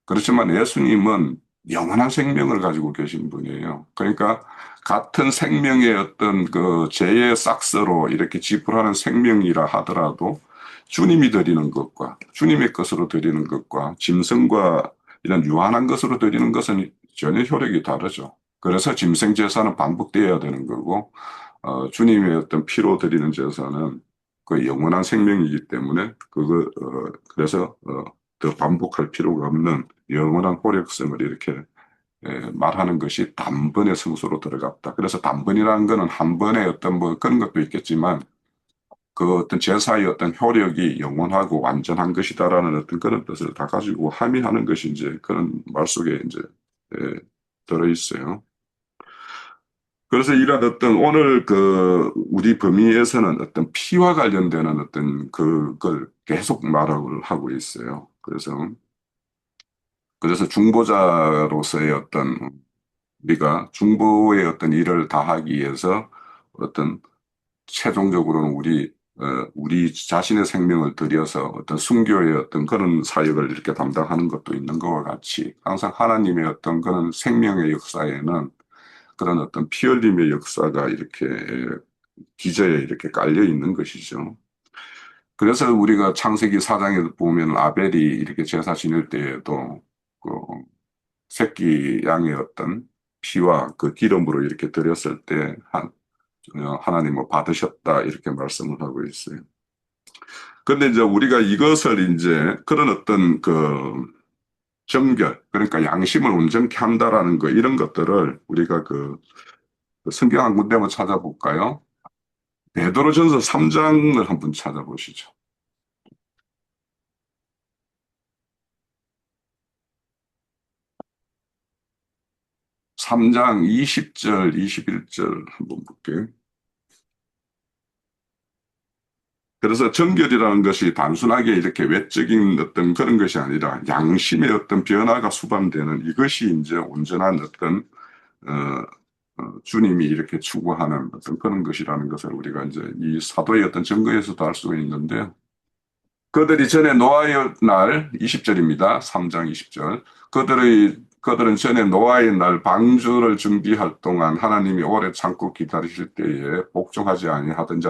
S1: 그렇지만 예수님은 영원한 생명을 가지고 계신 분이에요. 그러니까 같은 생명의 어떤 그 죄의 싹스로 이렇게 지불하는 생명이라 하더라도 주님이 드리는 것과 주님의 것으로 드리는 것과 짐승과 이런 유한한 것으로 드리는 것은 전혀 효력이 다르죠. 그래서 짐승 제사는 반복되어야 되는 거고 주님의 어떤 피로 드리는 제사는 그 영원한 생명이기 때문에 그래서 더 반복할 필요가 없는 영원한 효력성을 이렇게 말하는 것이 단번에 성소로 들어갔다. 그래서 단번이라는 것은 한 번에 어떤 뭐 그런 것도 있겠지만 그 어떤 제사의 어떤 효력이 영원하고 완전한 것이다라는 어떤 그런 뜻을 다 가지고 함의하는 것이 이제 그런 말 속에 이제 들어 있어요. 그래서 이런 어떤 오늘 그 우리 범위에서는 어떤 피와 관련되는 어떤 그걸 계속 말을 하고 있어요. 그래서 중보자로서의 어떤 우리가 중보의 어떤 일을 다하기 위해서 어떤 최종적으로는 우리 자신의 생명을 들여서 어떤 순교의 어떤 그런 사역을 이렇게 담당하는 것도 있는 것과 같이 항상 하나님의 어떤 그런 생명의 역사에는 그런 어떤 피 흘림의 역사가 이렇게 기저에 이렇게 깔려 있는 것이죠. 그래서 우리가 창세기 4장에 보면 아벨이 이렇게 제사 지낼 때에도 그 새끼 양의 어떤 피와 그 기름으로 이렇게 드렸을 때 하나님을 받으셨다 이렇게 말씀을 하고 있어요. 그런데 이제 우리가 이것을 이제 그런 어떤 그 정결 그러니까 양심을 온전케 한다라는 거 이런 것들을 우리가 그 성경 한 군데 한번 찾아볼까요? 베드로전서 3장을 한번 찾아보시죠. 3장 20절, 21절 한번 볼게요. 그래서 정결이라는 것이 단순하게 이렇게 외적인 어떤 그런 것이 아니라 양심의 어떤 변화가 수반되는 이것이 이제 온전한 어떤 주님이 이렇게 추구하는 어떤 그런 것이라는 것을 우리가 이제 이 사도의 어떤 증거에서도 알 수가 있는데요. 그들이 전에 노아의 날 20절입니다. 3장 20절. 그들은 전에 노아의 날 방주를 준비할 동안 하나님이 오래 참고 기다리실 때에 복종하지 아니하던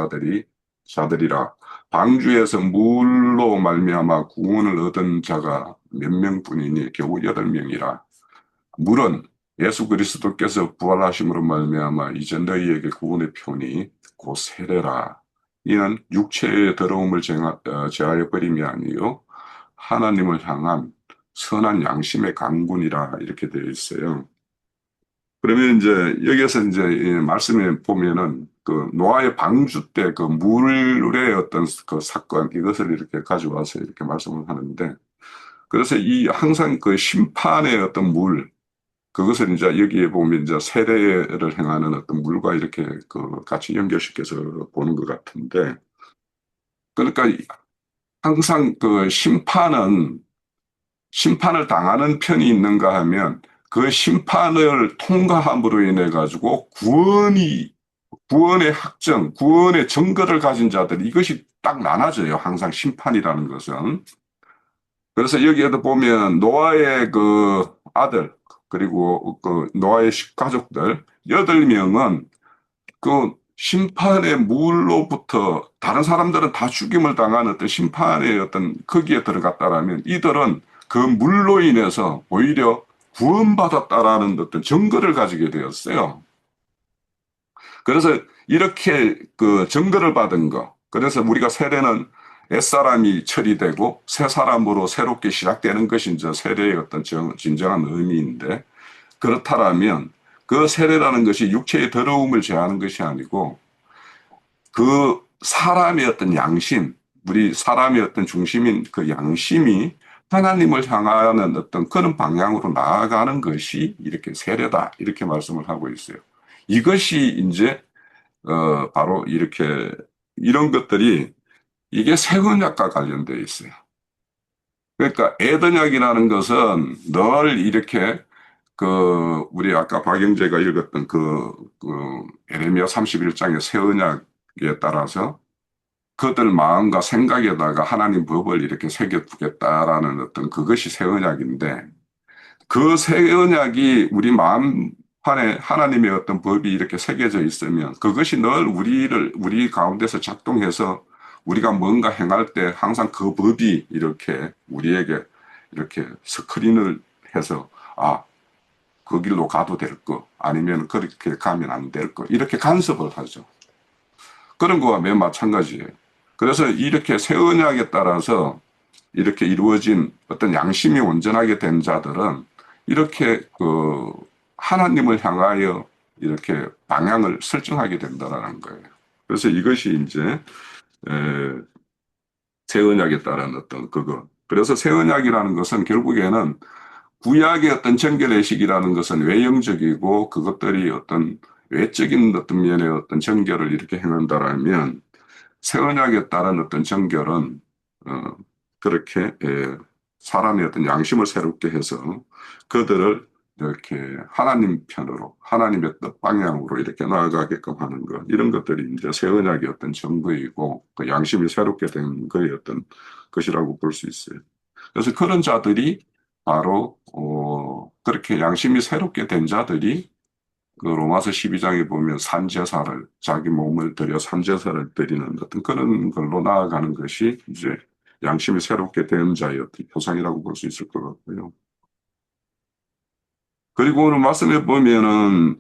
S1: 자들이라 방주에서 물로 말미암아 구원을 얻은 자가 몇 명뿐이니 겨우 8명이라. 물은 예수 그리스도께서 부활하심으로 말미암아 이제 너희에게 구원의 표니 곧 세례라. 이는 육체의 더러움을 제하여 버림이 아니요 하나님을 향한 선한 양심의 강군이라 이렇게 되어 있어요. 그러면 이제 여기에서 이제 말씀에 보면은 그 노아의 방주 때 그 물의 어떤 그 사건 이것을 이렇게 가져와서 이렇게 말씀을 하는데 그래서 이 항상 그 심판의 어떤 물 그것을 이제 여기에 보면 이제 세례를 행하는 어떤 물과 이렇게 그 같이 연결시켜서 보는 것 같은데 그러니까 항상 그 심판을 당하는 편이 있는가 하면 그 심판을 통과함으로 인해 가지고 구원의 확정, 구원의 증거를 가진 자들, 이것이 딱 나눠져요. 항상 심판이라는 것은. 그래서 여기에도 보면 노아의 그 아들, 그리고 그 노아의 가족들, 8명은 그 심판의 물로부터 다른 사람들은 다 죽임을 당하는 어떤 심판의 어떤 거기에 들어갔다라면 이들은 그 물로 인해서 오히려 구원받았다라는 어떤 증거를 가지게 되었어요. 그래서 이렇게 그 증거를 받은 거. 그래서 우리가 세례는 옛사람이 처리되고 새 사람으로 새롭게 시작되는 것이 이제 세례의 어떤 진정한 의미인데 그렇다라면 그 세례라는 것이 육체의 더러움을 제하는 것이 아니고 그 사람의 어떤 양심, 우리 사람의 어떤 중심인 그 양심이 하나님을 향하는 어떤 그런 방향으로 나아가는 것이 이렇게 세례다. 이렇게 말씀을 하고 있어요. 이것이 이제 바로 이렇게 이런 것들이 이게 새 언약과 관련되어 있어요. 그러니까 에덴약이라는 것은 늘 이렇게 우리 아까 박영재가 읽었던 에레미야 31장의 새 언약에 따라서 그들 마음과 생각에다가 하나님 법을 이렇게 새겨두겠다라는 어떤 그것이 새 언약인데 그 새 언약이 우리 마음 안에 하나님의 어떤 법이 이렇게 새겨져 있으면 그것이 늘 우리 가운데서 작동해서 우리가 뭔가 행할 때 항상 그 법이 이렇게 우리에게 이렇게 스크린을 해서 그 길로 가도 될 거, 아니면 그렇게 가면 안 될 거, 이렇게 간섭을 하죠. 그런 거와 매우 마찬가지예요. 그래서 이렇게 새 언약에 따라서 이렇게 이루어진 어떤 양심이 온전하게 된 자들은 이렇게 하나님을 향하여 이렇게 방향을 설정하게 된다는 거예요. 그래서 이것이 이제 새 언약에 따른 어떤 그거. 그래서 새 언약이라는 것은 결국에는 구약의 어떤 정결의식이라는 것은 외형적이고 그것들이 어떤 외적인 어떤 면의 어떤 정결을 이렇게 행한다라면 새 언약에 따른 어떤 정결은 그렇게 사람의 어떤 양심을 새롭게 해서 그들을 이렇게 하나님 편으로 하나님의 뜻 방향으로 이렇게 나아가게끔 하는 것 이런 것들이 이제 새 언약의 어떤 증거이고 그 양심이 새롭게 된 거의 어떤 것이라고 볼 수 있어요. 그래서 그런 자들이 바로 그렇게 양심이 새롭게 된 자들이 그 로마서 12장에 보면 산제사를 자기 몸을 들여 산제사를 드리는 어떤 그런 걸로 나아가는 것이 이제 양심이 새롭게 된 자의 어떤 표상이라고 볼 수 있을 것 같고요. 그리고 오늘 말씀해 보면은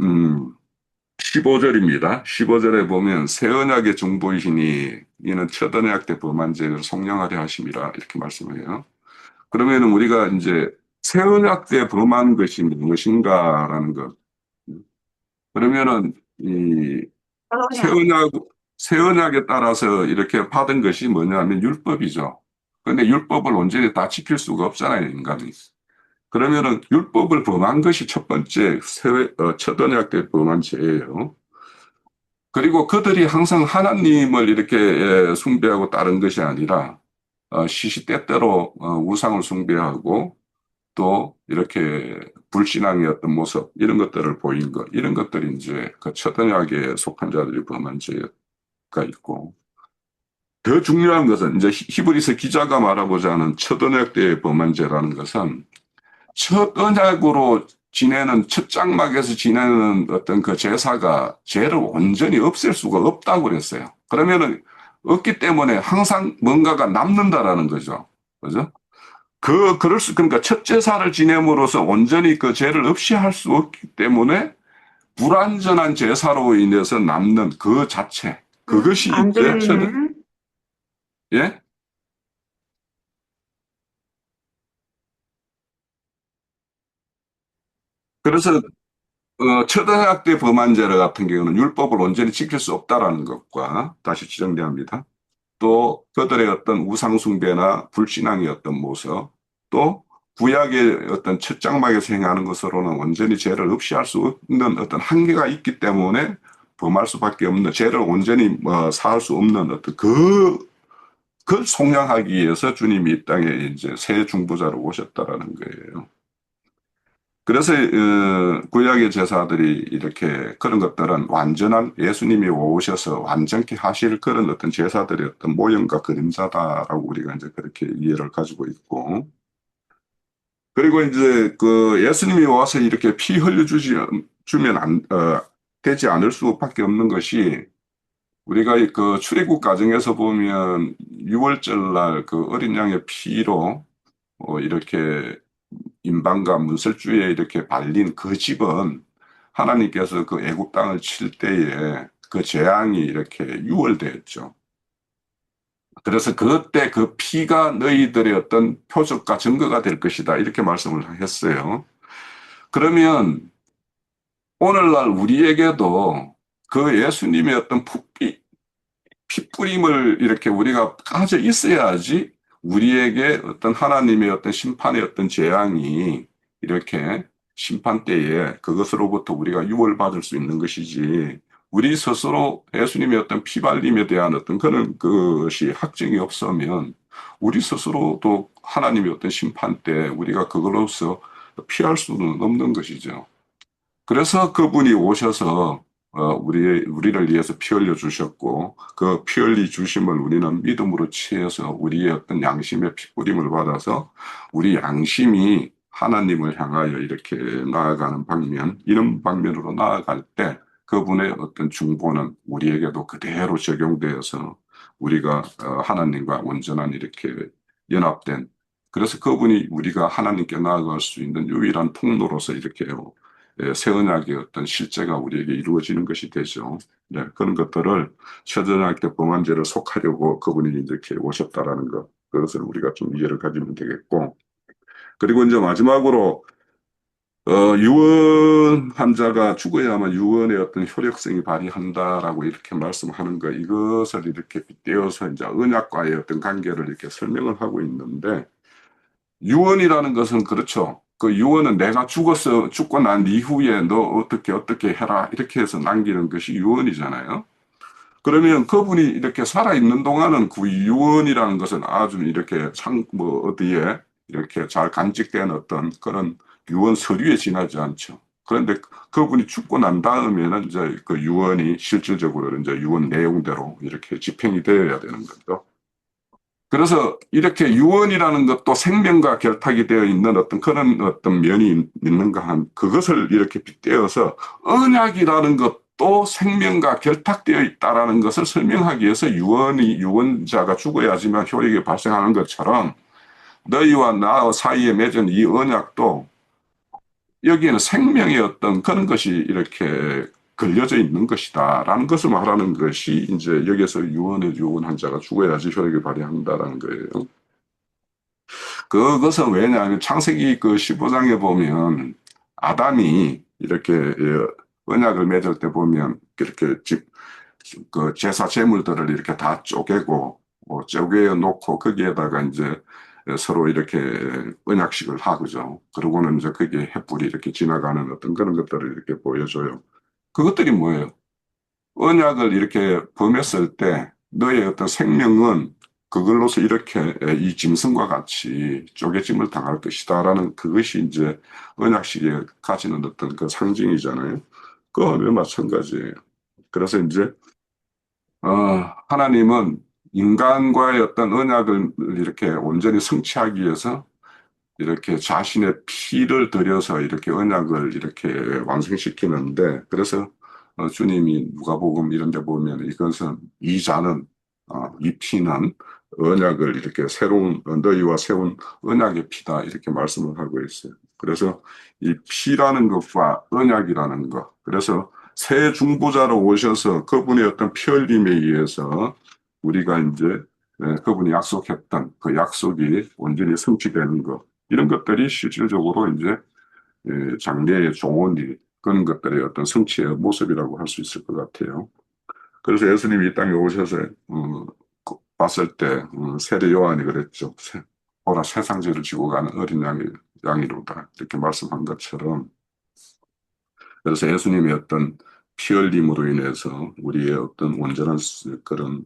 S1: 15절입니다. 15절에 보면 새 언약의 중보이시니 이는 첫 언약 때 범한 죄를 속량하려 하심이라 이렇게 말씀해요. 그러면은 우리가 이제 새 언약 때 범한 것이 무엇인가라는 것. 그러면은 이 새 언약 새 언약에 따라서 이렇게 받은 것이 뭐냐면 율법이죠. 그런데 율법을 온전히 다 지킬 수가 없잖아요, 인간이. 그러면은 율법을 범한 것이 첫 번째 첫 언약 때 범한 죄예요. 그리고 그들이 항상 하나님을 이렇게 숭배하고 따른 것이 아니라 시시때때로 우상을 숭배하고 또 이렇게 불신앙의 어떤 모습 이런 것들을 보인 것 이런 것들이 이제 그 첫 언약에 속한 자들이 범한 죄가 있고 더 중요한 것은 이제 히브리서 기자가 말하고자 하는 첫 언약 때의 범한 죄라는 것은 첫 언약으로 지내는 첫 장막에서 지내는 어떤 그 제사가 죄를 온전히 없앨 수가 없다고 그랬어요. 그러면은 없기 때문에 항상 뭔가가 남는다라는 거죠. 그죠? 그러니까 첫 제사를 지냄으로써 온전히 그 죄를 없이 할 수 없기 때문에 불완전한 제사로 인해서 남는 그 자체. 그것이
S2: 안
S1: 이제
S2: 들리네.
S1: 예? 그래서 초등학교 범한죄 같은 경우는 율법을 온전히 지킬 수 없다라는 것과 다시 지정되합니다. 또 그들의 어떤 우상숭배나 불신앙의 어떤 모습, 또 구약의 어떤 첫 장막에서 행하는 것으로는 완전히 죄를 없이 할 수 없는 어떤 한계가 있기 때문에 범할 수밖에 없는 죄를 온전히 사할 수 없는 어떤 그걸 속량하기 위해서 주님이 이 땅에 이제 새 중보자로 오셨다라는 거예요. 그래서 구약의 제사들이 이렇게 그런 것들은 완전한 예수님이 오셔서 완전케 하실 그런 어떤 제사들의 어떤 모형과 그림자다라고 우리가 이제 그렇게 이해를 가지고 있고, 그리고 이제 그 예수님이 와서 이렇게 피 주면 되지 않을 수밖에 없는 것이, 우리가 그 출애굽 과정에서 보면 6월절 날 그 어린 양의 피로 이렇게 임방과 문설주에 이렇게 발린 그 집은 하나님께서 그 애굽 땅을 칠 때에 그 재앙이 이렇게 유월되었죠. 그래서 그때 그 피가 너희들의 어떤 표적과 증거가 될 것이다, 이렇게 말씀을 했어요. 그러면 오늘날 우리에게도 그 예수님의 어떤 핏뿌림을 이렇게 우리가 가져 있어야지 우리에게 어떤 하나님의 어떤 심판의 어떤 재앙이 이렇게 심판 때에 그것으로부터 우리가 유월받을 수 있는 것이지, 우리 스스로 예수님의 어떤 피발림에 대한 어떤 그런 것이 확증이 없으면 우리 스스로도 하나님의 어떤 심판 때 우리가 그걸로서 피할 수는 없는 것이죠. 그래서 그분이 오셔서 우리를 위해서 피 흘려 주셨고, 그 피 흘리 주심을 우리는 믿음으로 취해서 우리의 어떤 양심의 핏부림을 받아서 우리 양심이 하나님을 향하여 이렇게 나아가는 방면, 이런 방면으로 나아갈 때 그분의 어떤 중보는 우리에게도 그대로 적용되어서 우리가 하나님과 온전한 이렇게 연합된, 그래서 그분이 우리가 하나님께 나아갈 수 있는 유일한 통로로서 이렇게 새 언약의 어떤 실제가 우리에게 이루어지는 것이 되죠. 네, 그런 것들을 최전약 때 범한죄를 속하려고 그분이 이렇게 오셨다라는 것, 그것을 우리가 좀 이해를 가지면 되겠고, 그리고 이제 마지막으로 유언한 자가 죽어야만 유언의 어떤 효력성이 발휘한다라고 이렇게 말씀하는 것, 이것을 이렇게 빗대어서 이제 언약과의 어떤 관계를 이렇게 설명을 하고 있는데, 유언이라는 것은 그렇죠. 그 유언은 내가 죽고 난 이후에 너 어떻게 해라, 이렇게 해서 남기는 것이 유언이잖아요. 그러면 그분이 이렇게 살아있는 동안은 그 유언이라는 것은 아주 이렇게 어디에 이렇게 잘 간직된 어떤 그런 유언 서류에 지나지 않죠. 그런데 그분이 죽고 난 다음에는 이제 그 유언이 실질적으로 이제 유언 내용대로 이렇게 집행이 되어야 되는 거죠. 그래서 이렇게 유언이라는 것도 생명과 결탁이 되어 있는 어떤 그런 어떤 면이 있는가 한 그것을 이렇게 빗대어서 언약이라는 것도 생명과 결탁되어 있다라는 것을 설명하기 위해서 유언자가 죽어야지만 효력이 발생하는 것처럼 너희와 나 사이에 맺은 이 언약도 여기에는 생명의 어떤 그런 것이 이렇게 걸려져 있는 것이다라는 것을 말하는 것이 이제 여기서 유언한 자가 죽어야지 효력을 발휘한다라는 거예요. 그것은 왜냐하면 창세기 그 15장에 보면 아담이 이렇게 언약을 맺을 때 보면 이렇게 그 제사 제물들을 이렇게 다 쪼개고 쪼개 놓고 거기에다가 이제 서로 이렇게 언약식을 하고죠. 그러고는 이제 거기에 횃불이 이렇게 지나가는 어떤 그런 것들을 이렇게 보여줘요. 그것들이 뭐예요? 언약을 이렇게 범했을 때 너의 어떤 생명은 그걸로서 이렇게 이 짐승과 같이 쪼개짐을 당할 것이다라는 그것이 이제 언약식에 가지는 어떤 그 상징이잖아요. 그거와 마찬가지예요. 그래서 이제 하나님은 인간과의 어떤 언약을 이렇게 온전히 성취하기 위해서 이렇게 자신의 피를 들여서 이렇게 언약을 이렇게 완성시키는데, 그래서 주님이 누가복음 이런 데 보면 이것은 이 피는 언약을 이렇게 너희와 세운 언약의 피다, 이렇게 말씀을 하고 있어요. 그래서 이 피라는 것과 언약이라는 것, 그래서 새 중보자로 오셔서 그분의 어떤 피 흘림에 의해서 우리가 이제 그분이 약속했던 그 약속이 온전히 성취되는 것, 이런 것들이 실질적으로 이제 장래의 종언일, 그런 것들의 어떤 성취의 모습이라고 할 수 있을 것 같아요. 그래서 예수님이 이 땅에 오셔서 봤을 때 세례 요한이 그랬죠. 보라, 세상 죄를 지고 가는 어린 양이로다, 이렇게 말씀한 것처럼, 그래서 예수님의 어떤 피 흘림으로 인해서 우리의 어떤 온전한 그런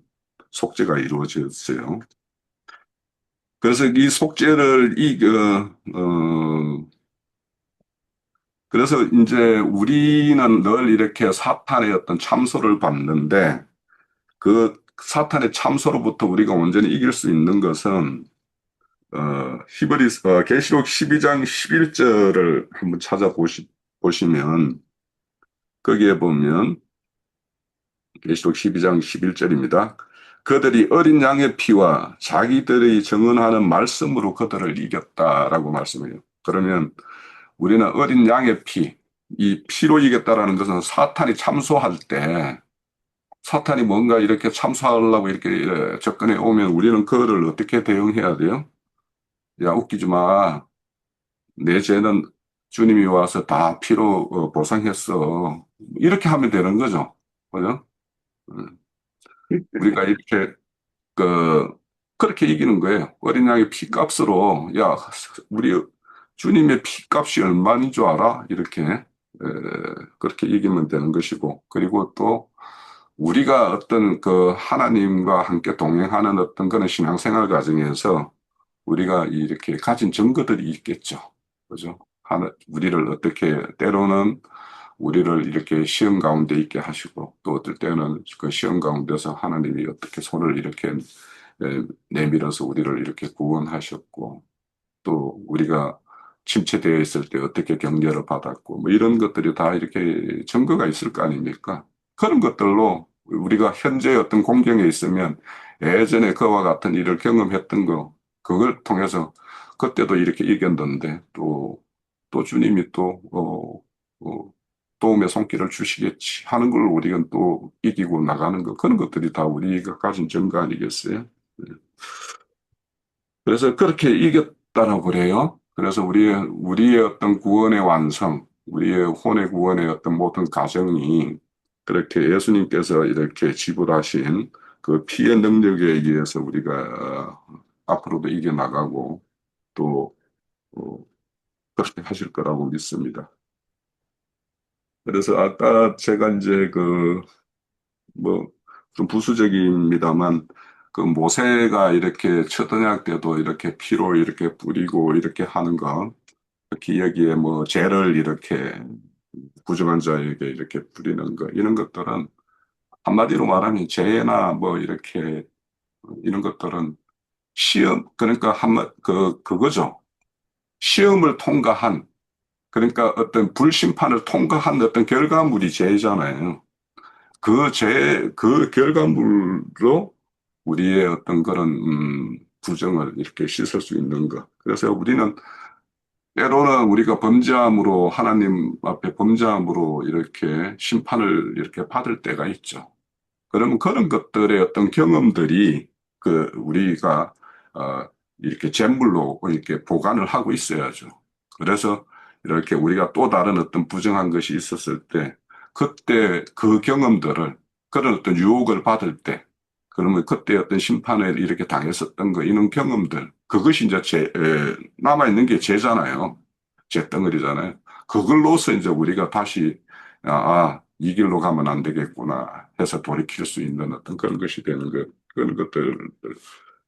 S1: 속죄가 이루어졌어요. 그래서 이 속죄를 그래서 이제 우리는 늘 이렇게 사탄의 어떤 참소를 받는데 그 사탄의 참소로부터 우리가 온전히 이길 수 있는 것은 계시록 12장 11절을 한번 보시면 거기에 보면 계시록 12장 11절입니다. 그들이 어린 양의 피와 자기들이 증언하는 말씀으로 그들을 이겼다라고 말씀해요. 그러면 우리는 어린 양의 피, 이 피로 이겼다라는 것은 사탄이 참소할 때 사탄이 뭔가 이렇게 참소하려고 이렇게 접근해 오면 우리는 그거를 어떻게 대응해야 돼요? 야, 웃기지 마. 내 죄는 주님이 와서 다 피로 보상했어. 이렇게 하면 되는 거죠. 그죠? 음. 우리가 이렇게 그 그렇게 이기는 거예요. 어린 양의 피값으로 야, 우리 주님의 피값이 얼마인 줄 알아? 이렇게 그렇게 이기면 되는 것이고, 그리고 또 우리가 어떤 그 하나님과 함께 동행하는 어떤 그런 신앙생활 과정에서 우리가 이렇게 가진 증거들이 있겠죠. 그죠? 우리를 어떻게, 때로는 우리를 이렇게 시험 가운데 있게 하시고, 또 어떨 때는 그 시험 가운데서 하나님이 어떻게 손을 이렇게 내밀어서 우리를 이렇게 구원하셨고, 또 우리가 침체되어 있을 때 어떻게 격려를 받았고, 뭐 이런 것들이 다 이렇게 증거가 있을 거 아닙니까? 그런 것들로 우리가 현재 어떤 공경에 있으면 예전에 그와 같은 일을 경험했던 거, 그걸 통해서 그때도 이렇게 이겼는데 또 주님이 도움의 손길을 주시겠지 하는 걸 우리가 또 이기고 나가는 거, 그런 것들이 다 우리가 가진 증거 아니겠어요? 그래서 그렇게 이겼다라고 그래요. 그래서 우리의 어떤 구원의 완성, 우리의 혼의 구원의 어떤 모든 과정이 그렇게 예수님께서 이렇게 지불하신 그 피의 능력에 의해서 우리가 앞으로도 이겨나가고 또 어, 그렇게 하실 거라고 믿습니다. 그래서 아까 제가 이제 뭐, 좀 부수적입니다만, 그 모세가 이렇게 초등학 때도 이렇게 피로 이렇게 뿌리고 이렇게 하는 거, 특히 여기에 뭐 죄를 이렇게 부정한 자에게 이렇게 뿌리는 거, 이런 것들은 한마디로 말하면 죄나 뭐 이렇게 이런 것들은 그러니까 그거죠. 시험을 통과한, 그러니까 어떤 불심판을 통과한 어떤 결과물이 죄잖아요. 그 결과물로 우리의 어떤 그런, 부정을 이렇게 씻을 수 있는 것. 그래서 우리는 때로는 우리가 범죄함으로, 하나님 앞에 범죄함으로 이렇게 심판을 이렇게 받을 때가 있죠. 그러면 그런 것들의 어떤 경험들이 우리가, 이렇게 잿물로 이렇게 보관을 하고 있어야죠. 그래서 이렇게 우리가 또 다른 어떤 부정한 것이 있었을 때, 그때 그 경험들을, 그런 어떤 유혹을 받을 때, 그러면 그때 어떤 심판을 이렇게 당했었던 거, 이런 경험들, 그것이 이제 남아있는 게 죄잖아요. 죄덩어리잖아요. 그걸로서 이제 우리가 다시, 이 길로 가면 안 되겠구나 해서 돌이킬 수 있는 어떤 그런 것이 되는 것, 그런 것들을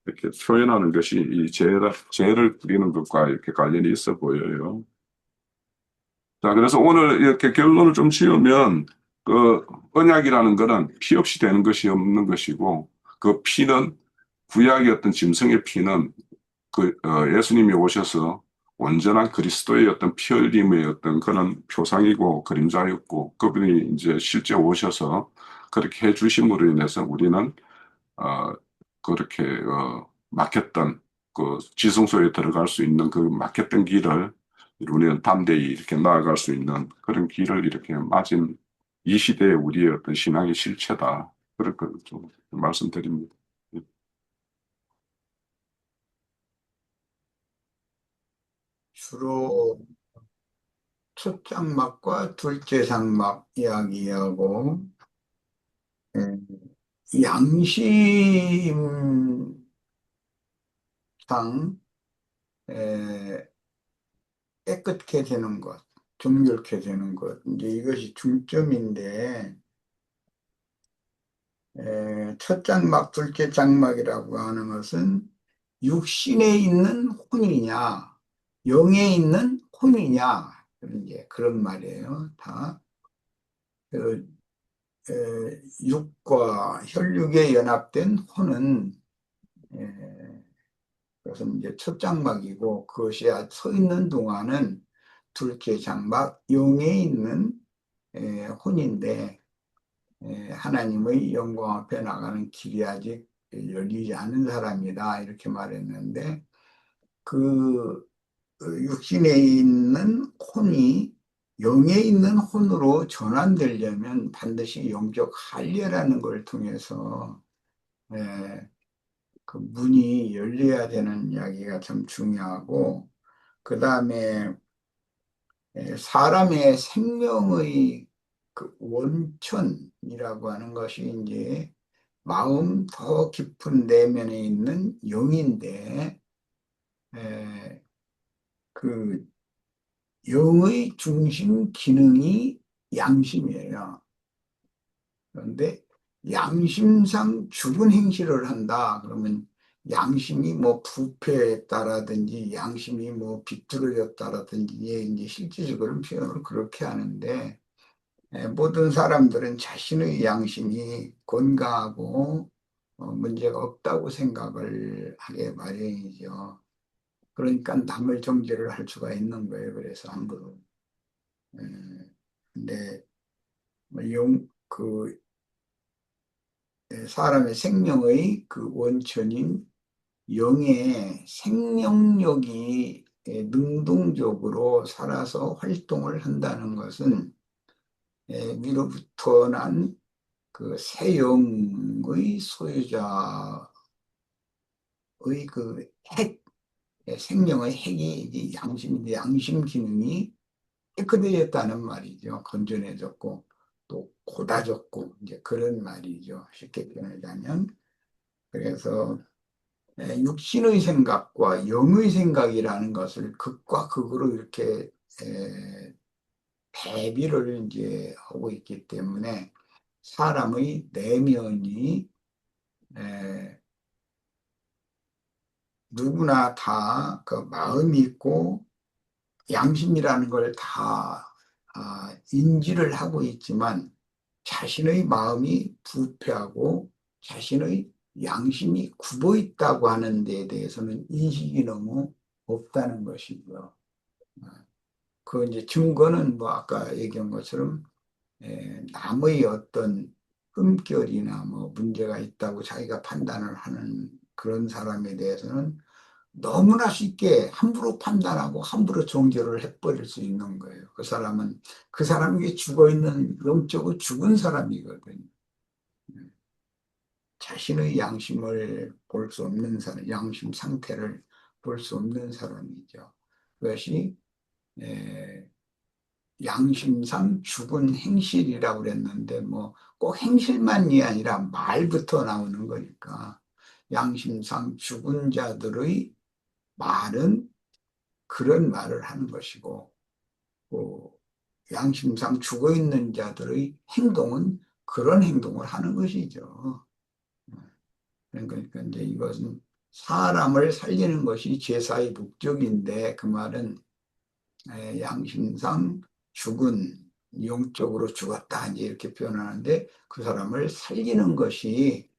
S1: 이렇게 표현하는 것이 이 죄를 부리는 것과 이렇게 관련이 있어 보여요. 자, 그래서 오늘 이렇게 결론을 좀 지으면 그 언약이라는 것은 피 없이 되는 것이 없는 것이고 그 피는 구약의 어떤 짐승의 피는 예수님이 오셔서 온전한 그리스도의 어떤 피 흘림의 어떤 그런 표상이고 그림자였고 그분이 이제 실제 오셔서 그렇게 해주심으로 인해서 우리는 어, 그렇게 막혔던 그 지성소에 들어갈 수 있는 그 막혔던 길을 우리는 담대히 이렇게 나아갈 수 있는 그런 길을 이렇게 맞은 이 시대의 우리의 어떤 신앙의 실체다. 그렇게 좀 말씀드립니다.
S5: 주로 첫 장막과 둘째 장막 이야기하고, 예, 양심상 예, 깨끗게 되는 것, 정결케 되는 것, 이제 이것이 중점인데, 첫 장막, 둘째 장막이라고 하는 것은 육신에 있는 혼이냐, 영에 있는 혼이냐, 이제 그런 말이에요. 다. 그, 육과 혈육에 연합된 혼은, 그것은 이제 첫 장막이고, 그것이 서 있는 동안은 둘째 장막, 영에 있는 혼인데, 하나님의 영광 앞에 나가는 길이 아직 열리지 않은 사람이다. 이렇게 말했는데, 그 육신에 있는 혼이 영에 있는 혼으로 전환되려면 반드시 영적 할례라는 걸 통해서 에, 그 문이 열려야 되는 이야기가 참 중요하고, 그 다음에 사람의 생명의 그 원천이라고 하는 것이 이제 마음 더 깊은 내면에 있는 영인데, 에, 그 영의 중심 기능이 양심이에요. 그런데 양심상 죽은 행실을 한다. 그러면 양심이 뭐 부패했다라든지 양심이 뭐 비뚤어졌다라든지 이제 실질적으로는 표현을 그렇게 하는데, 모든 사람들은 자신의 양심이 건강하고 문제가 없다고 생각을 하게 마련이죠. 그러니까 남을 정죄를 할 수가 있는 거예요. 그래서 함부로. 에, 근데 사람의 생명의 그 원천인 영의 생명력이 능동적으로 살아서 활동을 한다는 것은 위로부터 난 그 새 영의 소유자의 그 핵, 생명의 핵이 이제 양심인데 양심 기능이 깨끗해졌다는 말이죠. 건전해졌고 또 고다졌고 이제 그런 말이죠. 쉽게 표현하자면. 그래서 육신의 생각과 영의 생각이라는 것을 극과 극으로 이렇게 에, 대비를 이제 하고 있기 때문에 사람의 내면이 에, 누구나 다 그 마음이 있고 양심이라는 걸 다 인지를 하고 있지만 자신의 마음이 부패하고 자신의 양심이 굽어 있다고 하는 데에 대해서는 인식이 너무 없다는 것이고요. 그 이제 증거는 뭐 아까 얘기한 것처럼 남의 어떤 흠결이나 뭐 문제가 있다고 자기가 판단을 하는 그런 사람에 대해서는 너무나 쉽게 함부로 판단하고 함부로 종결을 해버릴 수 있는 거예요. 그 사람은 그 사람이 죽어 있는 영적으로 죽은 사람이거든요. 자신의 양심을 볼 수 없는 사람, 양심 상태를 볼 수 없는 사람이죠. 그것이 양심상 죽은 행실이라고 그랬는데 뭐 꼭 행실만이 아니라 말부터 나오는 거니까 양심상 죽은 자들의 말은 그런 말을 하는 것이고 또 양심상 죽어 있는 자들의 행동은 그런 행동을 하는 것이죠. 그러니까 이제 이것은 사람을 살리는 것이 제사의 목적인데 그 말은 양심상 죽은 영적으로 죽었다 이제 이렇게 표현하는데 그 사람을 살리는 것이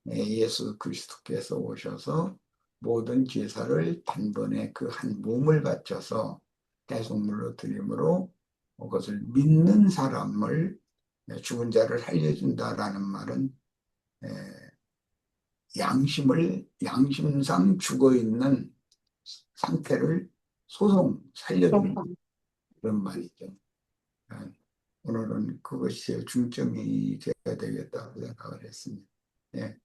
S5: 예수 그리스도께서 오셔서 모든 제사를 단번에 그 한 몸을 바쳐서 대속물로 드림으로 그것을 믿는 사람을 죽은 자를 살려준다라는 말은 양심상 죽어 있는 상태를 살려주는 그런 말이죠. 오늘은 그것이 중점이 되어야 되겠다고 생각을 했습니다. 네.